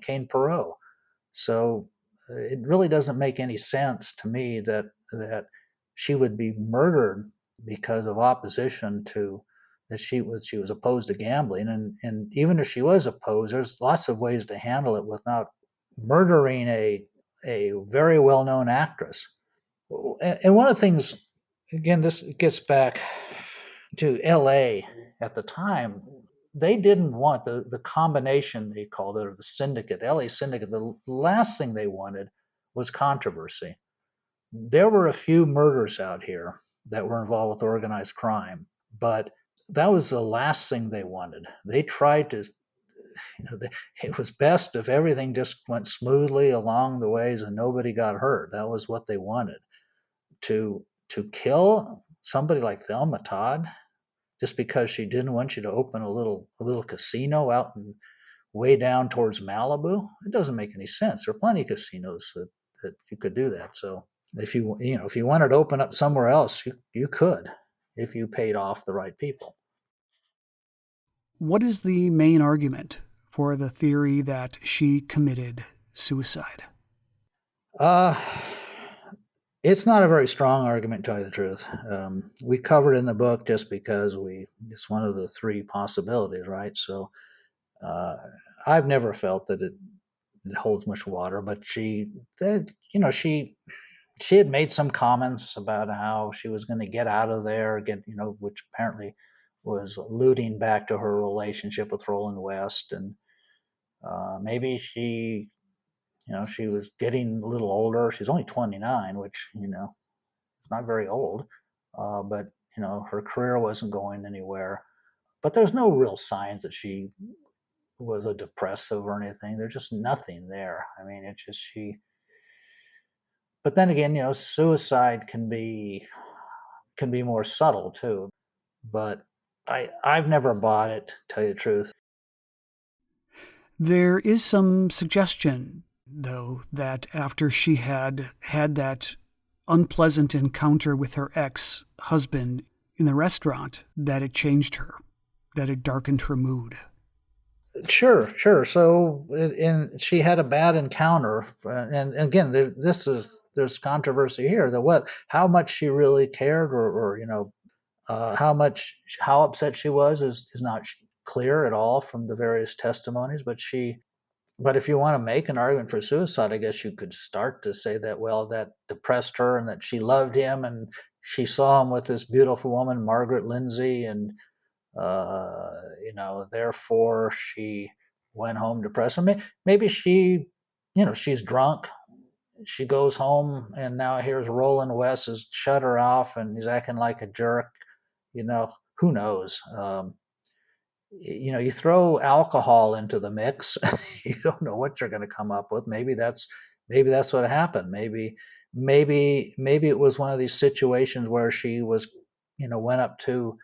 Kane Perot. So it really doesn't make any sense to me that she would be murdered because of opposition to that she was opposed to gambling, and even if she was opposed, there's lots of ways to handle it without murdering a very well known actress. And one of the things, again, this gets back to L.A. at the time. They didn't want the combination, they called it, or the syndicate, the LA syndicate. The last thing they wanted was controversy. There were a few murders out here that were involved with organized crime, but that was the last thing they wanted. They tried to, it was best if everything just went smoothly along the ways and nobody got hurt. That was what they wanted. To kill somebody like Thelma Todd just because she didn't want you to open a little casino out and way down towards Malibu, it doesn't make any sense. There are plenty of casinos that you could do that. So if you wanted to open up somewhere else, you could if you paid off the right people. What is the main argument for the theory that she committed suicide? It's not a very strong argument, to tell you the truth. We cover it in the book just because it's one of the three possibilities, right? So I've never felt that it holds much water, but she had made some comments about how she was going to get out of there, which apparently was alluding back to her relationship with Roland West, and maybe she was getting a little older. She's only 29, which it's not very old, but her career wasn't going anywhere. But there's no real signs that she was a depressive or anything. There's just nothing there. I mean, it's just she. But then again, suicide can be more subtle too. But I've never bought it, to tell you the truth. There is some suggestion, though, that after she had that unpleasant encounter with her ex-husband in the restaurant, that it changed her, that it darkened her mood. Sure. So, she had a bad encounter, and again, there's controversy here. How much she really cared, or how upset she was is not clear at all from the various testimonies. But if you want to make an argument for suicide, I guess you could start to say that, well, that depressed her and that she loved him and she saw him with this beautiful woman, Margaret Lindsay, and therefore she went home depressed. Maybe she's drunk. She goes home and now here's Roland West has shut her off and he's acting like a jerk. Who knows? You throw alcohol into the mix, you don't know what you're going to come up with. Maybe that's what happened. Maybe it was one of these situations where she was, went up to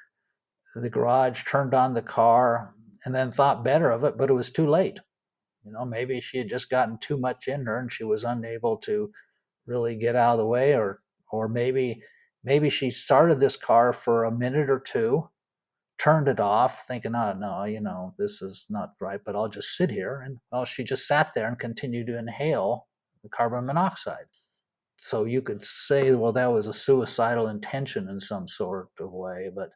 the garage, turned on the car, and then thought better of it, but it was too late. Maybe she had just gotten too much in her and she was unable to really get out of the way, or maybe she started this car for a minute or two, turned it off, thinking, oh no, this is not right, but I'll just sit here. And well, she just sat there and continued to inhale the carbon monoxide. So you could say, well, that was a suicidal intention in some sort of way, but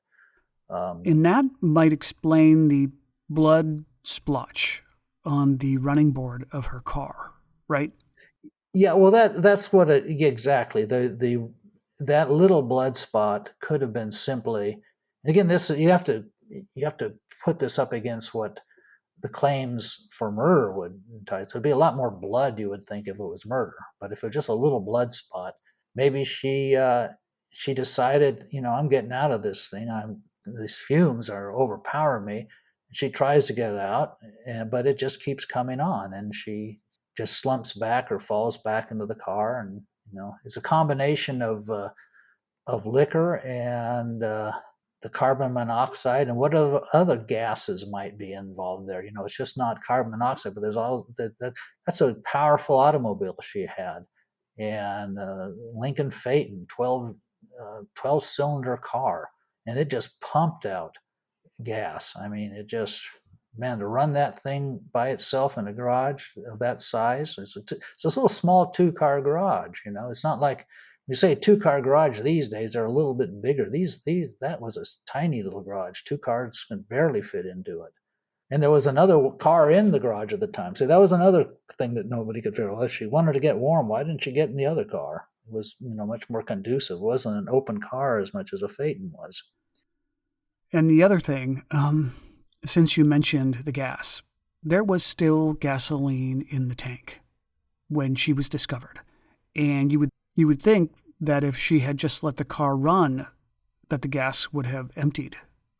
and that might explain the blood splotch on the running board of her car, right? Yeah, well, that's what exactly the that little blood spot could have been simply, and again, this you have to put this up against what the claims for murder would entice. There'd be a lot more blood, you would think, if it was murder. But if it was just a little blood spot, maybe she decided, I'm getting out of this thing. These fumes are overpowering me. She tries to get it out, but it just keeps coming on, and she just slumps back or falls back into the car. And it's a combination of liquor and the carbon monoxide and what other gases might be involved there. It's just not carbon monoxide, but there's all that's a powerful automobile she had, and Lincoln Phaeton, 12 cylinder car, and it just pumped out gas. I mean, it just, man, to run that thing by itself in a garage of that size, it's a little small 2-car garage. It's not like you say 2-car garage these days, they're a little bit bigger. That was a tiny little garage. 2 cars could barely fit into it. And there was another car in the garage at the time. So that was another thing that nobody could figure out. Well, if she wanted to get warm, why didn't she get in the other car? It was, much more conducive. It wasn't an open car as much as a Phaeton was. And the other thing, since you mentioned the gas, there was still gasoline in the tank when she was discovered. And you would think that if she had just let the car run, that the gas would have emptied,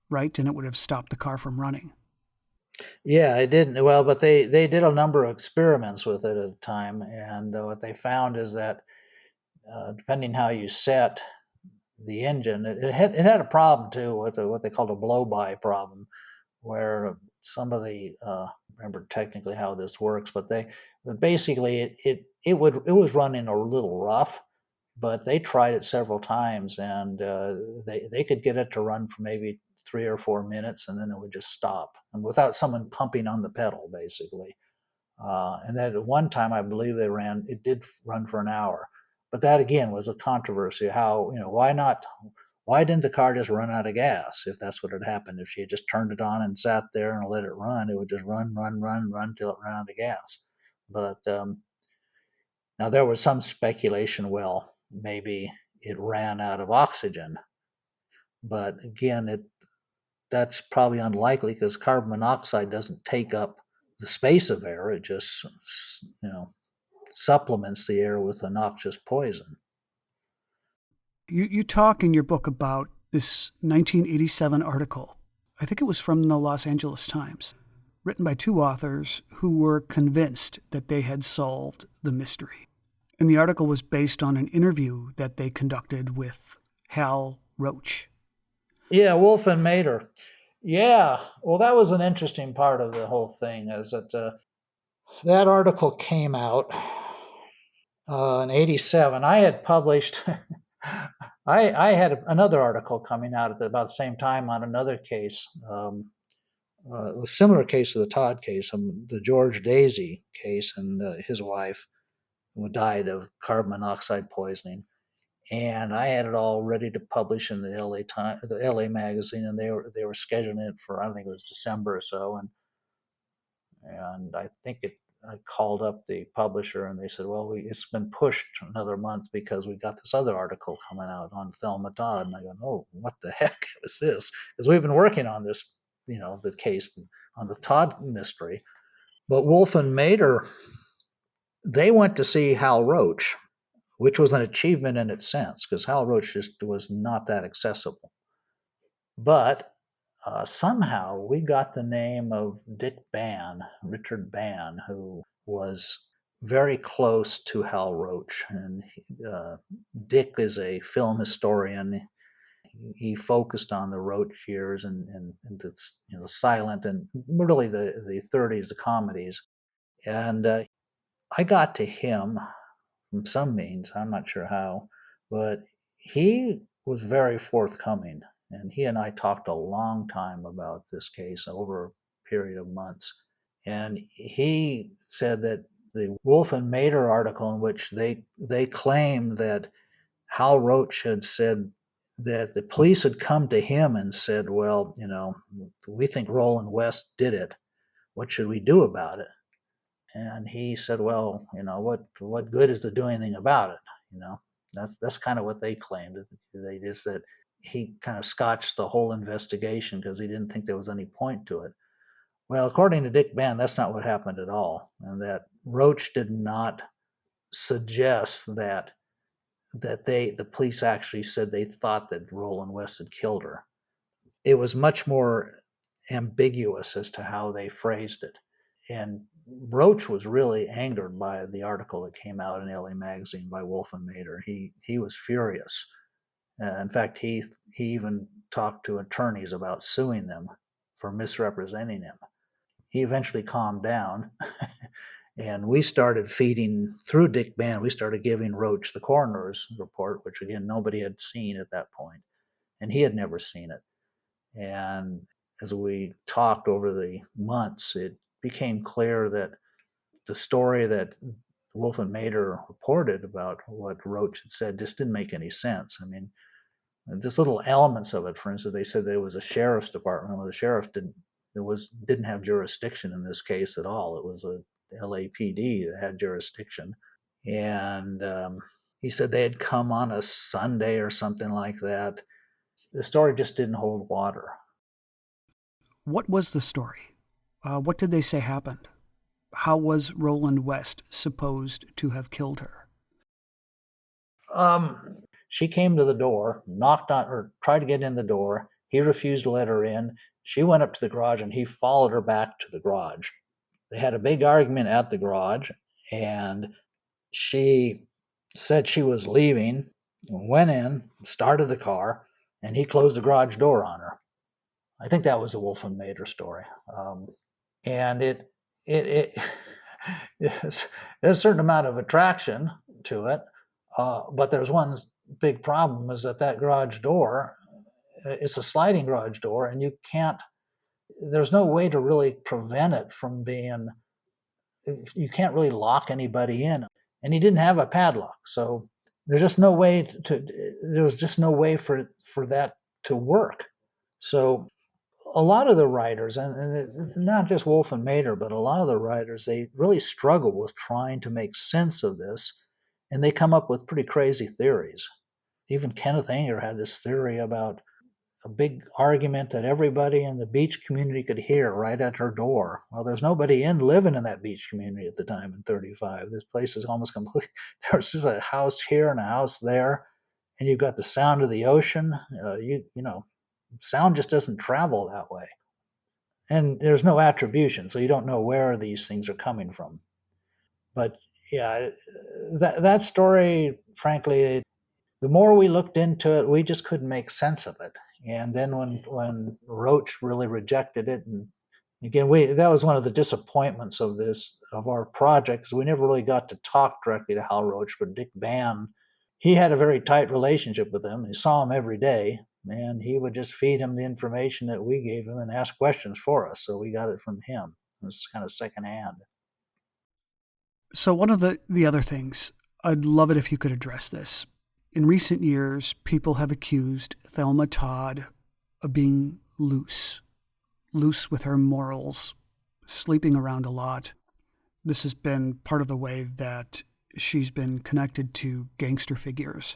right? And it would have stopped the car from running. Yeah, it didn't. Well, but they did a number of experiments with it at the time, and what they found is that depending how you set the engine, it had a problem too with what they called a blow-by problem, where some of the remember technically how this works, but basically it was running a little rough, but they tried it several times, and they could get it to run for maybe 3 or 4 minutes, and then it would just stop, and without someone pumping on the pedal, basically. And then at one time, I believe it did run for an hour. But that again was a controversy. How, why didn't the car just run out of gas if that's what had happened? If she had just turned it on and sat there and let it run, it would just run till it ran out of gas. But now there was some speculation, well, maybe it ran out of oxygen. But again, that's probably unlikely because carbon monoxide doesn't take up the space of air. It just, supplements the air with a noxious poison. You talk in your book about this 1987 article. I think it was from the Los Angeles Times, written by 2 authors who were convinced that they had solved the mystery. And the article was based on an interview that they conducted with Hal Roach. Yeah, Wolf and Mater. Yeah, well, that was an interesting part of the whole thing, is that that article came out in '87. I had published, I had another article coming out at about the same time on another case, a similar case to the Todd case, the George Daisy case, and his wife who died of carbon monoxide poisoning. And I had it all ready to publish in the LA magazine, and they were scheduling it for, I think it was December or so, and I think I called up the publisher, and they said, well, it's been pushed another month because we got this other article coming out on Thelma Todd. And I go, oh, what the heck is this? Because we've been working on this, the case on the Todd mystery. But Wolf and Mater, they went to see Hal Roach, which was an achievement in its sense, because Hal Roach just was not that accessible. But somehow we got the name of Richard Bann, who was very close to Hal Roach. And Dick is a film historian. He focused on the Roach years and the silent and really the 30s, the comedies. And I got to him from some means, I'm not sure how, but he was very forthcoming. And he and I talked a long time about this case over a period of months. And he said that the Wolf and Mater article, in which they claimed that Hal Roach had said that the police had come to him and said, well, we think Roland West did it. What should we do about it? And he said, well, what good is to do anything about it? That's kind of what they claimed. They just that he kind of scotched the whole investigation because he didn't think there was any point to it. Well, according to Dick Ban, that's not what happened at all, and that Roach did not suggest that the police actually said they thought that Roland West had killed her. It was much more ambiguous as to how they phrased it. And Roach was really angered by the article that came out in LA Magazine by Wolf and Mader. He was furious. In fact, he even talked to attorneys about suing them for misrepresenting him. He eventually calmed down, and we started feeding through Dick Ban. We started giving Roach the coroner's report, which again nobody had seen at that point, and he had never seen it. And as we talked over the months, it became clear that the story that Wolf and Mader reported about what Roach had said just didn't make any sense. I mean, just little elements of it. For instance, they said there was a sheriff's department. Well, the sheriff didn't have jurisdiction in this case at all. It was a LAPD that had jurisdiction, and he said they had come on a Sunday or something like that. The story just didn't hold water. What was the story? What did they say happened? How was Roland West supposed to have killed her? She came to the door, knocked on or tried to get in the door. He refused to let her in. She went up to the garage and he followed her back to the garage. They had a big argument at the garage, and she said she was leaving, went in, started the car, and he closed the garage door on her. I think that was a Wolf and Mader story. And it there's a certain amount of attraction to it, but there's one big problem is that garage door, it's a sliding garage door, and there's no way to really prevent it from being, you can't really lock anybody in, and he didn't have a padlock, so there's just no way there was just no way for that to work. So a lot of the writers, and not just Wolf and Mader, but a lot of the writers, they really struggle with trying to make sense of this, and they come up with pretty crazy theories. Even Kenneth Anger had this theory about a big argument that everybody in the beach community could hear right at her door. Well, there's nobody living in that beach community at the time in 35. This place is almost complete. There's just a house here and a house there, and you've got the sound of the ocean. Sound just doesn't travel that way. And there's no attribution, so you don't know where these things are coming from. But yeah, that story, frankly, the more we looked into it, we just couldn't make sense of it. And then when Roach really rejected it, and again, that was one of the disappointments of our project, because we never really got to talk directly to Hal Roach, but Dick Ban, he had a very tight relationship with him. He saw him every day, and he would just feed him the information that we gave him and ask questions for us. So we got it from him. It was kind of secondhand. So one of the other things, I'd love it if you could address this. In recent years, people have accused Thelma Todd of being loose with her morals, sleeping around a lot. This has been part of the way that she's been connected to gangster figures.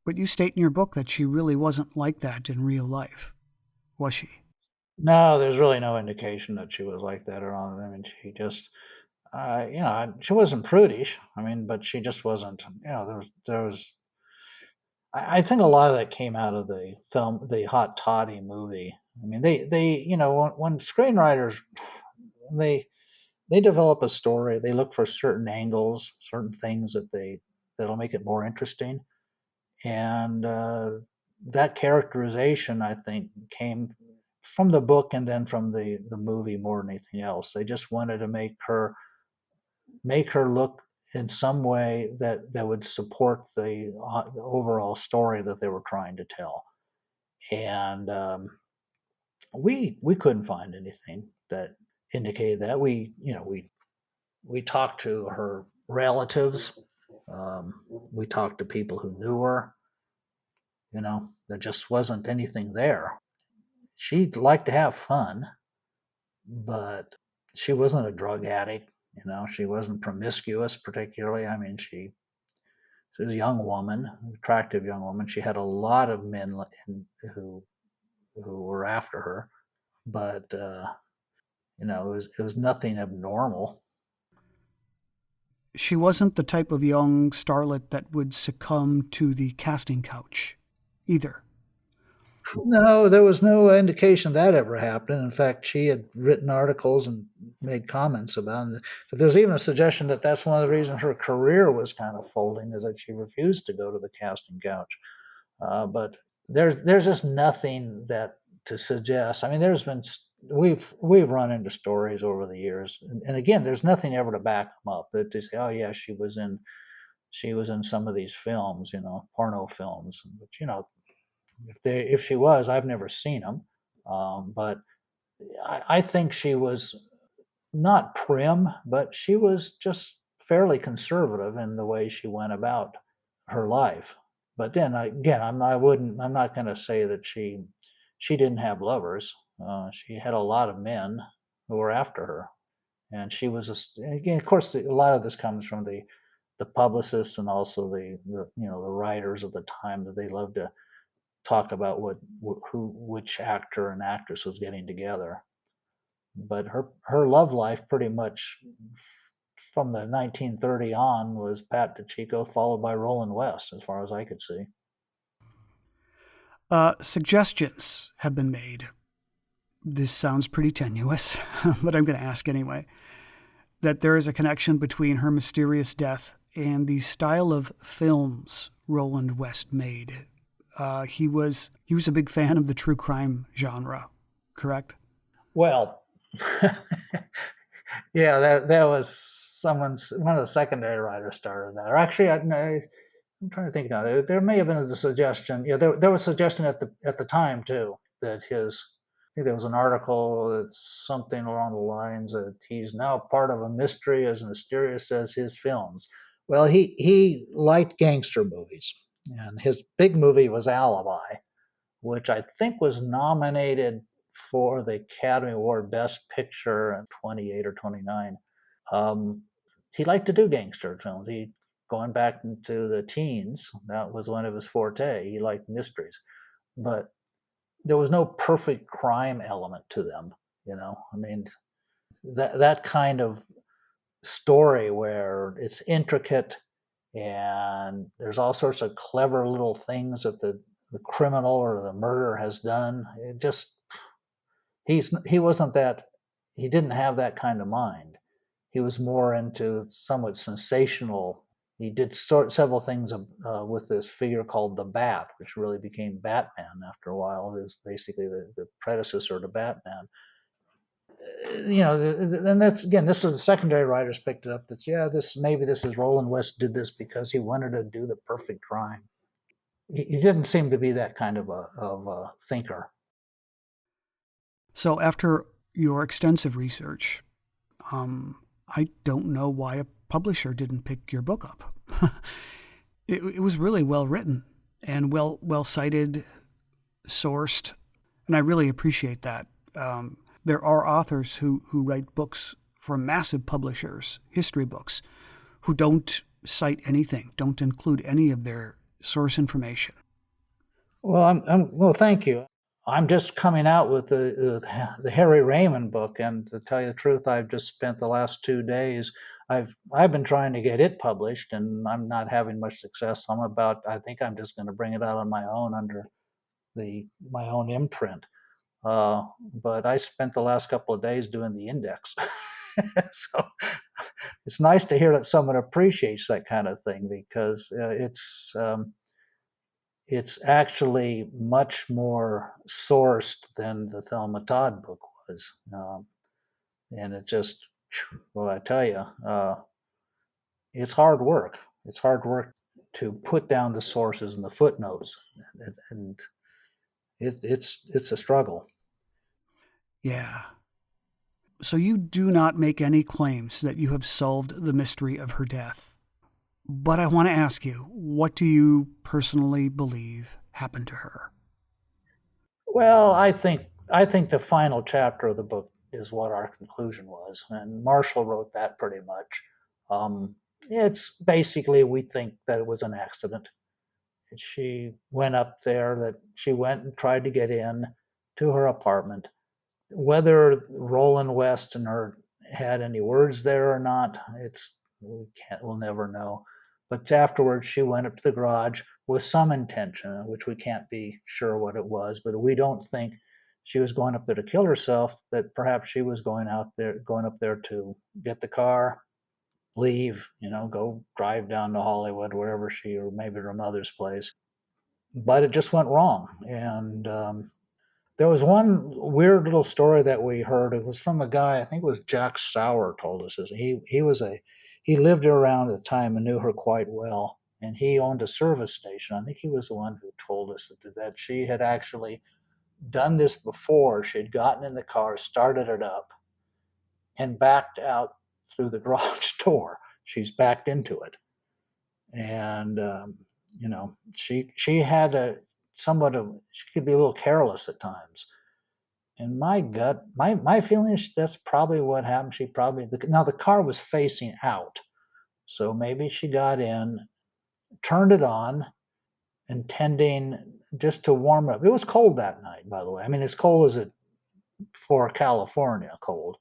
But you state in your book that she really wasn't like that in real life, was she? No, there's really no indication that she was like that at all. I mean, she just, she wasn't prudish. I mean, but she just wasn't. There was. I think a lot of that came out of the film, the Hot Toddy movie. I mean, when screenwriters they they develop a story, they look for certain angles, certain things that'll make it more interesting, and that characterization, I think, came from the book and then from the movie more than anything else. They just wanted to make her look in some way that would support the overall story that they were trying to tell. And we couldn't find anything that indicated that. We talked to her relatives. We talked to people who knew her. There just wasn't anything there. She liked to have fun, but she wasn't a drug addict. She wasn't promiscuous particularly. I mean, she She was a young woman, attractive young woman. She had a lot of men who who were after her, but it was nothing abnormal. She wasn't the type of young starlet that would succumb to the casting couch either. No, there was no indication that ever happened. In fact, she had written articles and made comments about it. But there's even a suggestion that that's one of the reasons her career was kind of folding, is that she refused to go to the casting couch. But there's just nothing that to suggest. I mean, we've run into stories over the years, and again, there's nothing ever to back them up. That they say, oh yeah, she was in some of these films, porno films. But if she was, I've never seen them. But I think she was not prim, but she was just fairly conservative in the way she went about her life. But then again, I'm not going to say that she didn't have lovers. She had a lot of men who were after her, and she was again. Of course, a lot of this comes from the publicists and also the writers of the time, that they love to talk about which actor and actress was getting together. But her love life pretty much from the 1930 on was Pat DiCicco, followed by Roland West, as far as I could see. Suggestions have been made. This sounds pretty tenuous, but I'm going to ask anyway. That there is a connection between her mysterious death and the style of films Roland West made. He was a big fan of the true crime genre, correct? Well, yeah, that was one of the secondary writers started that. Or actually, I'm trying to think now. There may have been a suggestion. Yeah, there was a suggestion at the time too, that I think there was an article that's something along the lines that he's now part of a mystery as mysterious as his films. Well, he liked gangster movies, and his big movie was Alibi, which I think was nominated for the Academy Award Best Picture in 28 or 29. Um, he liked to do gangster films. He Going back into the teens, that was one of his forte. He liked mysteries, but there was no perfect crime element to them. I mean, that kind of story where it's intricate and there's all sorts of clever little things that the criminal or the murderer has done. It just he wasn't that. He didn't have that kind of mind. He was more into somewhat sensational. He did several things with this figure called the Bat, which really became Batman after a while. It was basically the predecessor to Batman. And that's again, this is the secondary writers picked it up. That yeah, this is Roland West did this because he wanted to do the perfect crime. He didn't seem to be that kind of a thinker. So after your extensive research, I don't know why a publisher didn't pick your book up. It was really well written and well cited, sourced, and I really appreciate that. There are authors who write books for massive publishers, history books, who don't cite anything, don't include any of their source information. Well, thank you. I'm just coming out with the Harry Raymond book, and to tell you the truth, I've just spent the last 2 days. I've been trying to get it published, and I'm not having much success. I think I'm just going to bring it out on my own under my own imprint. But I spent the last couple of days doing the index, so it's nice to hear that someone appreciates that kind of thing, because it's actually much more sourced than the Thelma Todd book was. And it just, well, I tell you, it's hard work. It's hard work to put down the sources and the footnotes, and it's a struggle. Yeah. So you do not make any claims that you have solved the mystery of her death. But I want to ask you, what do you personally believe happened to her? Well, I think the final chapter of the book is what our conclusion was, and Marshall wrote that pretty much. It's basically, we think that it was an accident. She went up there, that she went and tried to get in to her apartment. Whether Roland West and her had any words there or not, we'll never know. But afterwards, she went up to the garage with some intention, which we can't be sure what it was. But we don't think she was going up there to kill herself. That perhaps she was going up there to get the car, leave, go drive down to Hollywood, wherever or maybe her mother's place. But it just went wrong, and there was one weird little story that we heard. It was from a guy, I think it was Jack Sauer, told us this. He lived around at the time and knew her quite well, and he owned a service station. I think he was the one who told us that she had actually done this before. She had gotten in the car, started it up, and backed out through the garage door. She's backed into it, and she had she could be a little careless at times. In my gut, my feeling is that's probably what happened. Now the car was facing out, so maybe she got in, turned it on, intending just to warm up. It was cold that night, by the way. I mean, as cold as it for California cold,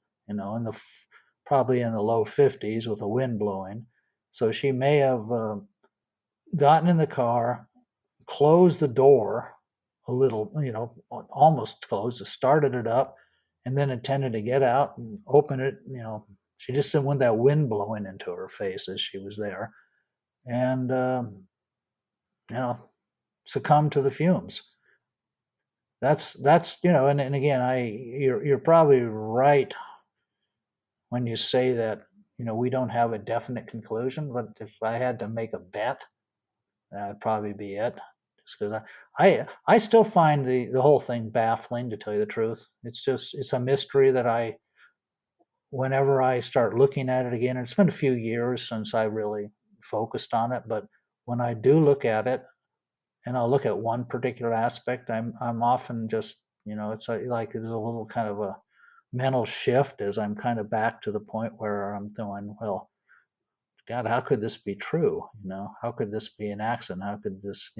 probably in the low 50s with the wind blowing. So she may have gotten in the car, closed the door a little, almost closed, started it up, and then intended to get out and open it. She just didn't want that wind blowing into her face as she was there, and you know, succumb to the fumes. That's and again, you're probably right when you say that we don't have a definite conclusion. But if I had to make a bet, that'd probably be it. Just because I still find the whole thing baffling, to tell you the truth. It's a mystery that whenever I start looking at it again, and it's been a few years since I really focused on it, but when I do look at it, and I'll look at one particular aspect, I'm often just it's like there's a little kind of a mental shift as I'm kind of back to the point where I'm going, well, God, how could this be true? How could this be an accident? How could this,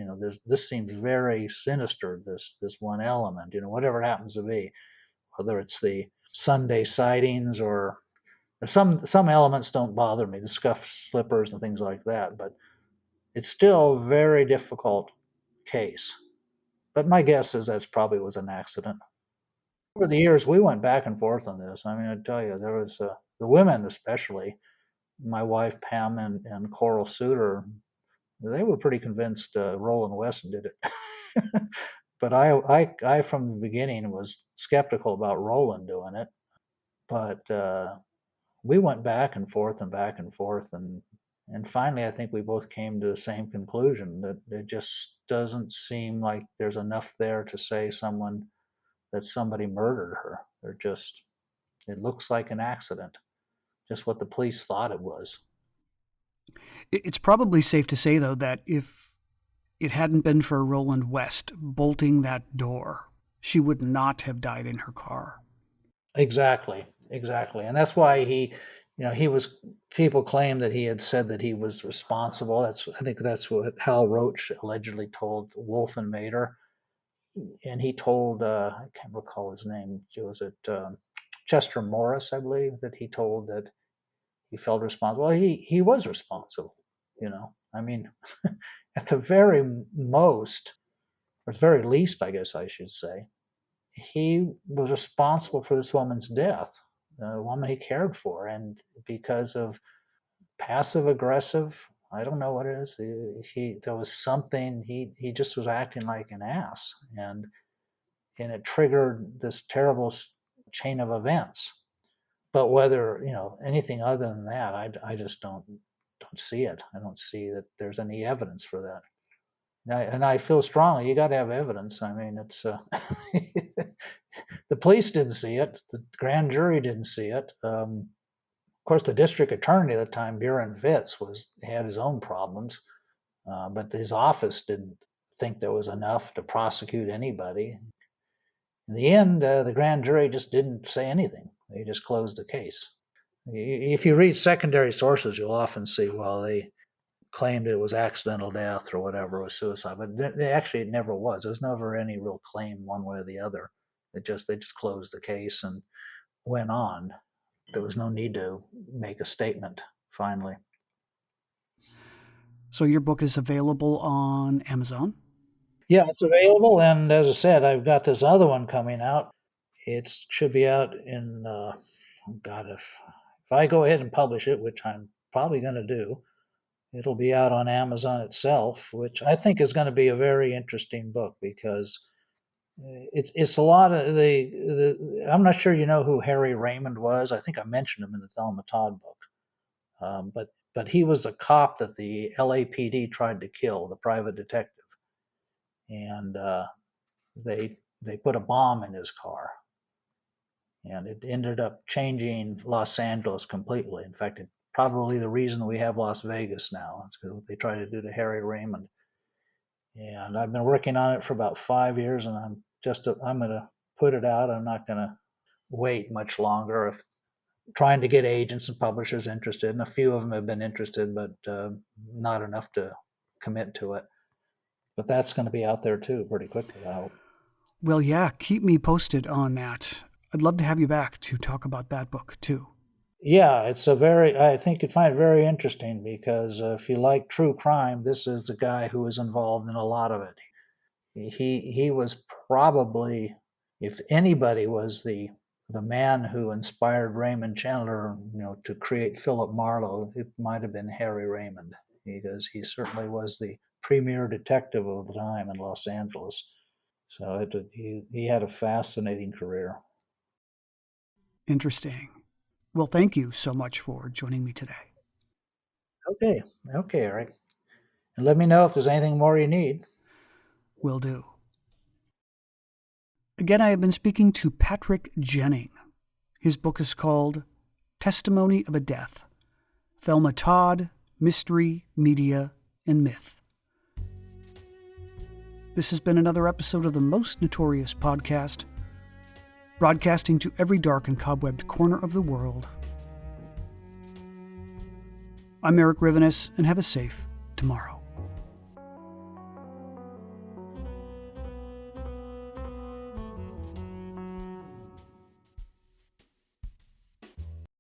this seems very sinister, this one element, whatever it happens to be, whether it's the Sunday sightings or some elements don't bother me, the scuffed slippers and things like that, but it's still a very difficult case. But my guess is that's probably was an accident. Over the years, we went back and forth on this. I mean, I tell you, there was the women, especially my wife Pam and Coral Suter. They were pretty convinced Roland West did it. But I from the beginning was skeptical about Roland doing it. But we went back and forth and back and forth, and finally, I think we both came to the same conclusion that it just doesn't seem like there's enough there to say that somebody murdered her. It looks like an accident, just what the police thought it was. It's probably safe to say, though, that if it hadn't been for Roland West bolting that door, she would not have died in her car. Exactly, exactly, and that's why he was. People claim that he had said that he was responsible. I think that's what Hal Roach allegedly told Wolfenmater, and he told I can't recall his name. Was it Chester Morris, I believe, that he told that he felt responsible. Well, he was responsible. I mean, at the very most, or at the very least, I guess I should say, he was responsible for this woman's death, the woman he cared for, and because of passive aggressive, I don't know what it is. There was something, he just was acting like an ass, and it triggered this terrible chain of events. But whether anything other than that, I just don't see it. I don't see that there's any evidence for that. And I feel strongly you got to have evidence. I mean, it's the police didn't see it, the grand jury didn't see it. Of course, the district attorney at the time, Buren Fitz, had his own problems, but his office didn't think there was enough to prosecute anybody. In the end, the grand jury just didn't say anything. They just closed the case. If you read secondary sources, you'll often see, well, they claimed it was accidental death or whatever, it was suicide, but actually it never was. There was never any real claim one way or the other. They just closed the case and went on. There was no need to make a statement finally. So your book is available on Amazon? Yeah, it's available, and as I said, I've got this other one coming out. It should be out in God, if I go ahead and publish it, which I'm probably going to do, it'll be out on Amazon itself, which I think is going to be a very interesting book because it's a lot of the. I'm not sure you know who Harry Raymond was. I think I mentioned him in the Thelma Todd book. But he was a cop that the LAPD tried to kill, the private detective, and they put a bomb in his car, and it ended up changing Los Angeles completely. In fact, it probably the reason we have Las Vegas now. It's because what they tried to do to Harry Raymond. And I've been working on it for about 5 years, and I'm going to put it out. I'm not going to wait much longer. If trying to get agents and publishers interested, and a few of them have been interested, but not enough to commit to it. But that's going to be out there too pretty quickly, I hope. Well, yeah, keep me posted on that. I'd love to have you back to talk about that book too. Yeah, I think you'd find it very interesting because if you like true crime, this is the guy who was involved in a lot of it. He was probably, if anybody was the man who inspired Raymond Chandler, to create Philip Marlowe, it might have been Harry Raymond, because he certainly was the premier detective of the time in Los Angeles. So he had a fascinating career. Interesting. Well, thank you so much for joining me today. Okay, Eric. And let me know if there's anything more you need. Will do. Again, I have been speaking to Patrick Jennings. His book is called Testimony of a Death, Thelma Todd, Mystery, Media, and Myth. This has been another episode of the Most Notorious Podcast, broadcasting to every dark and cobwebbed corner of the world. I'm Eric Rivenes, and have a safe tomorrow.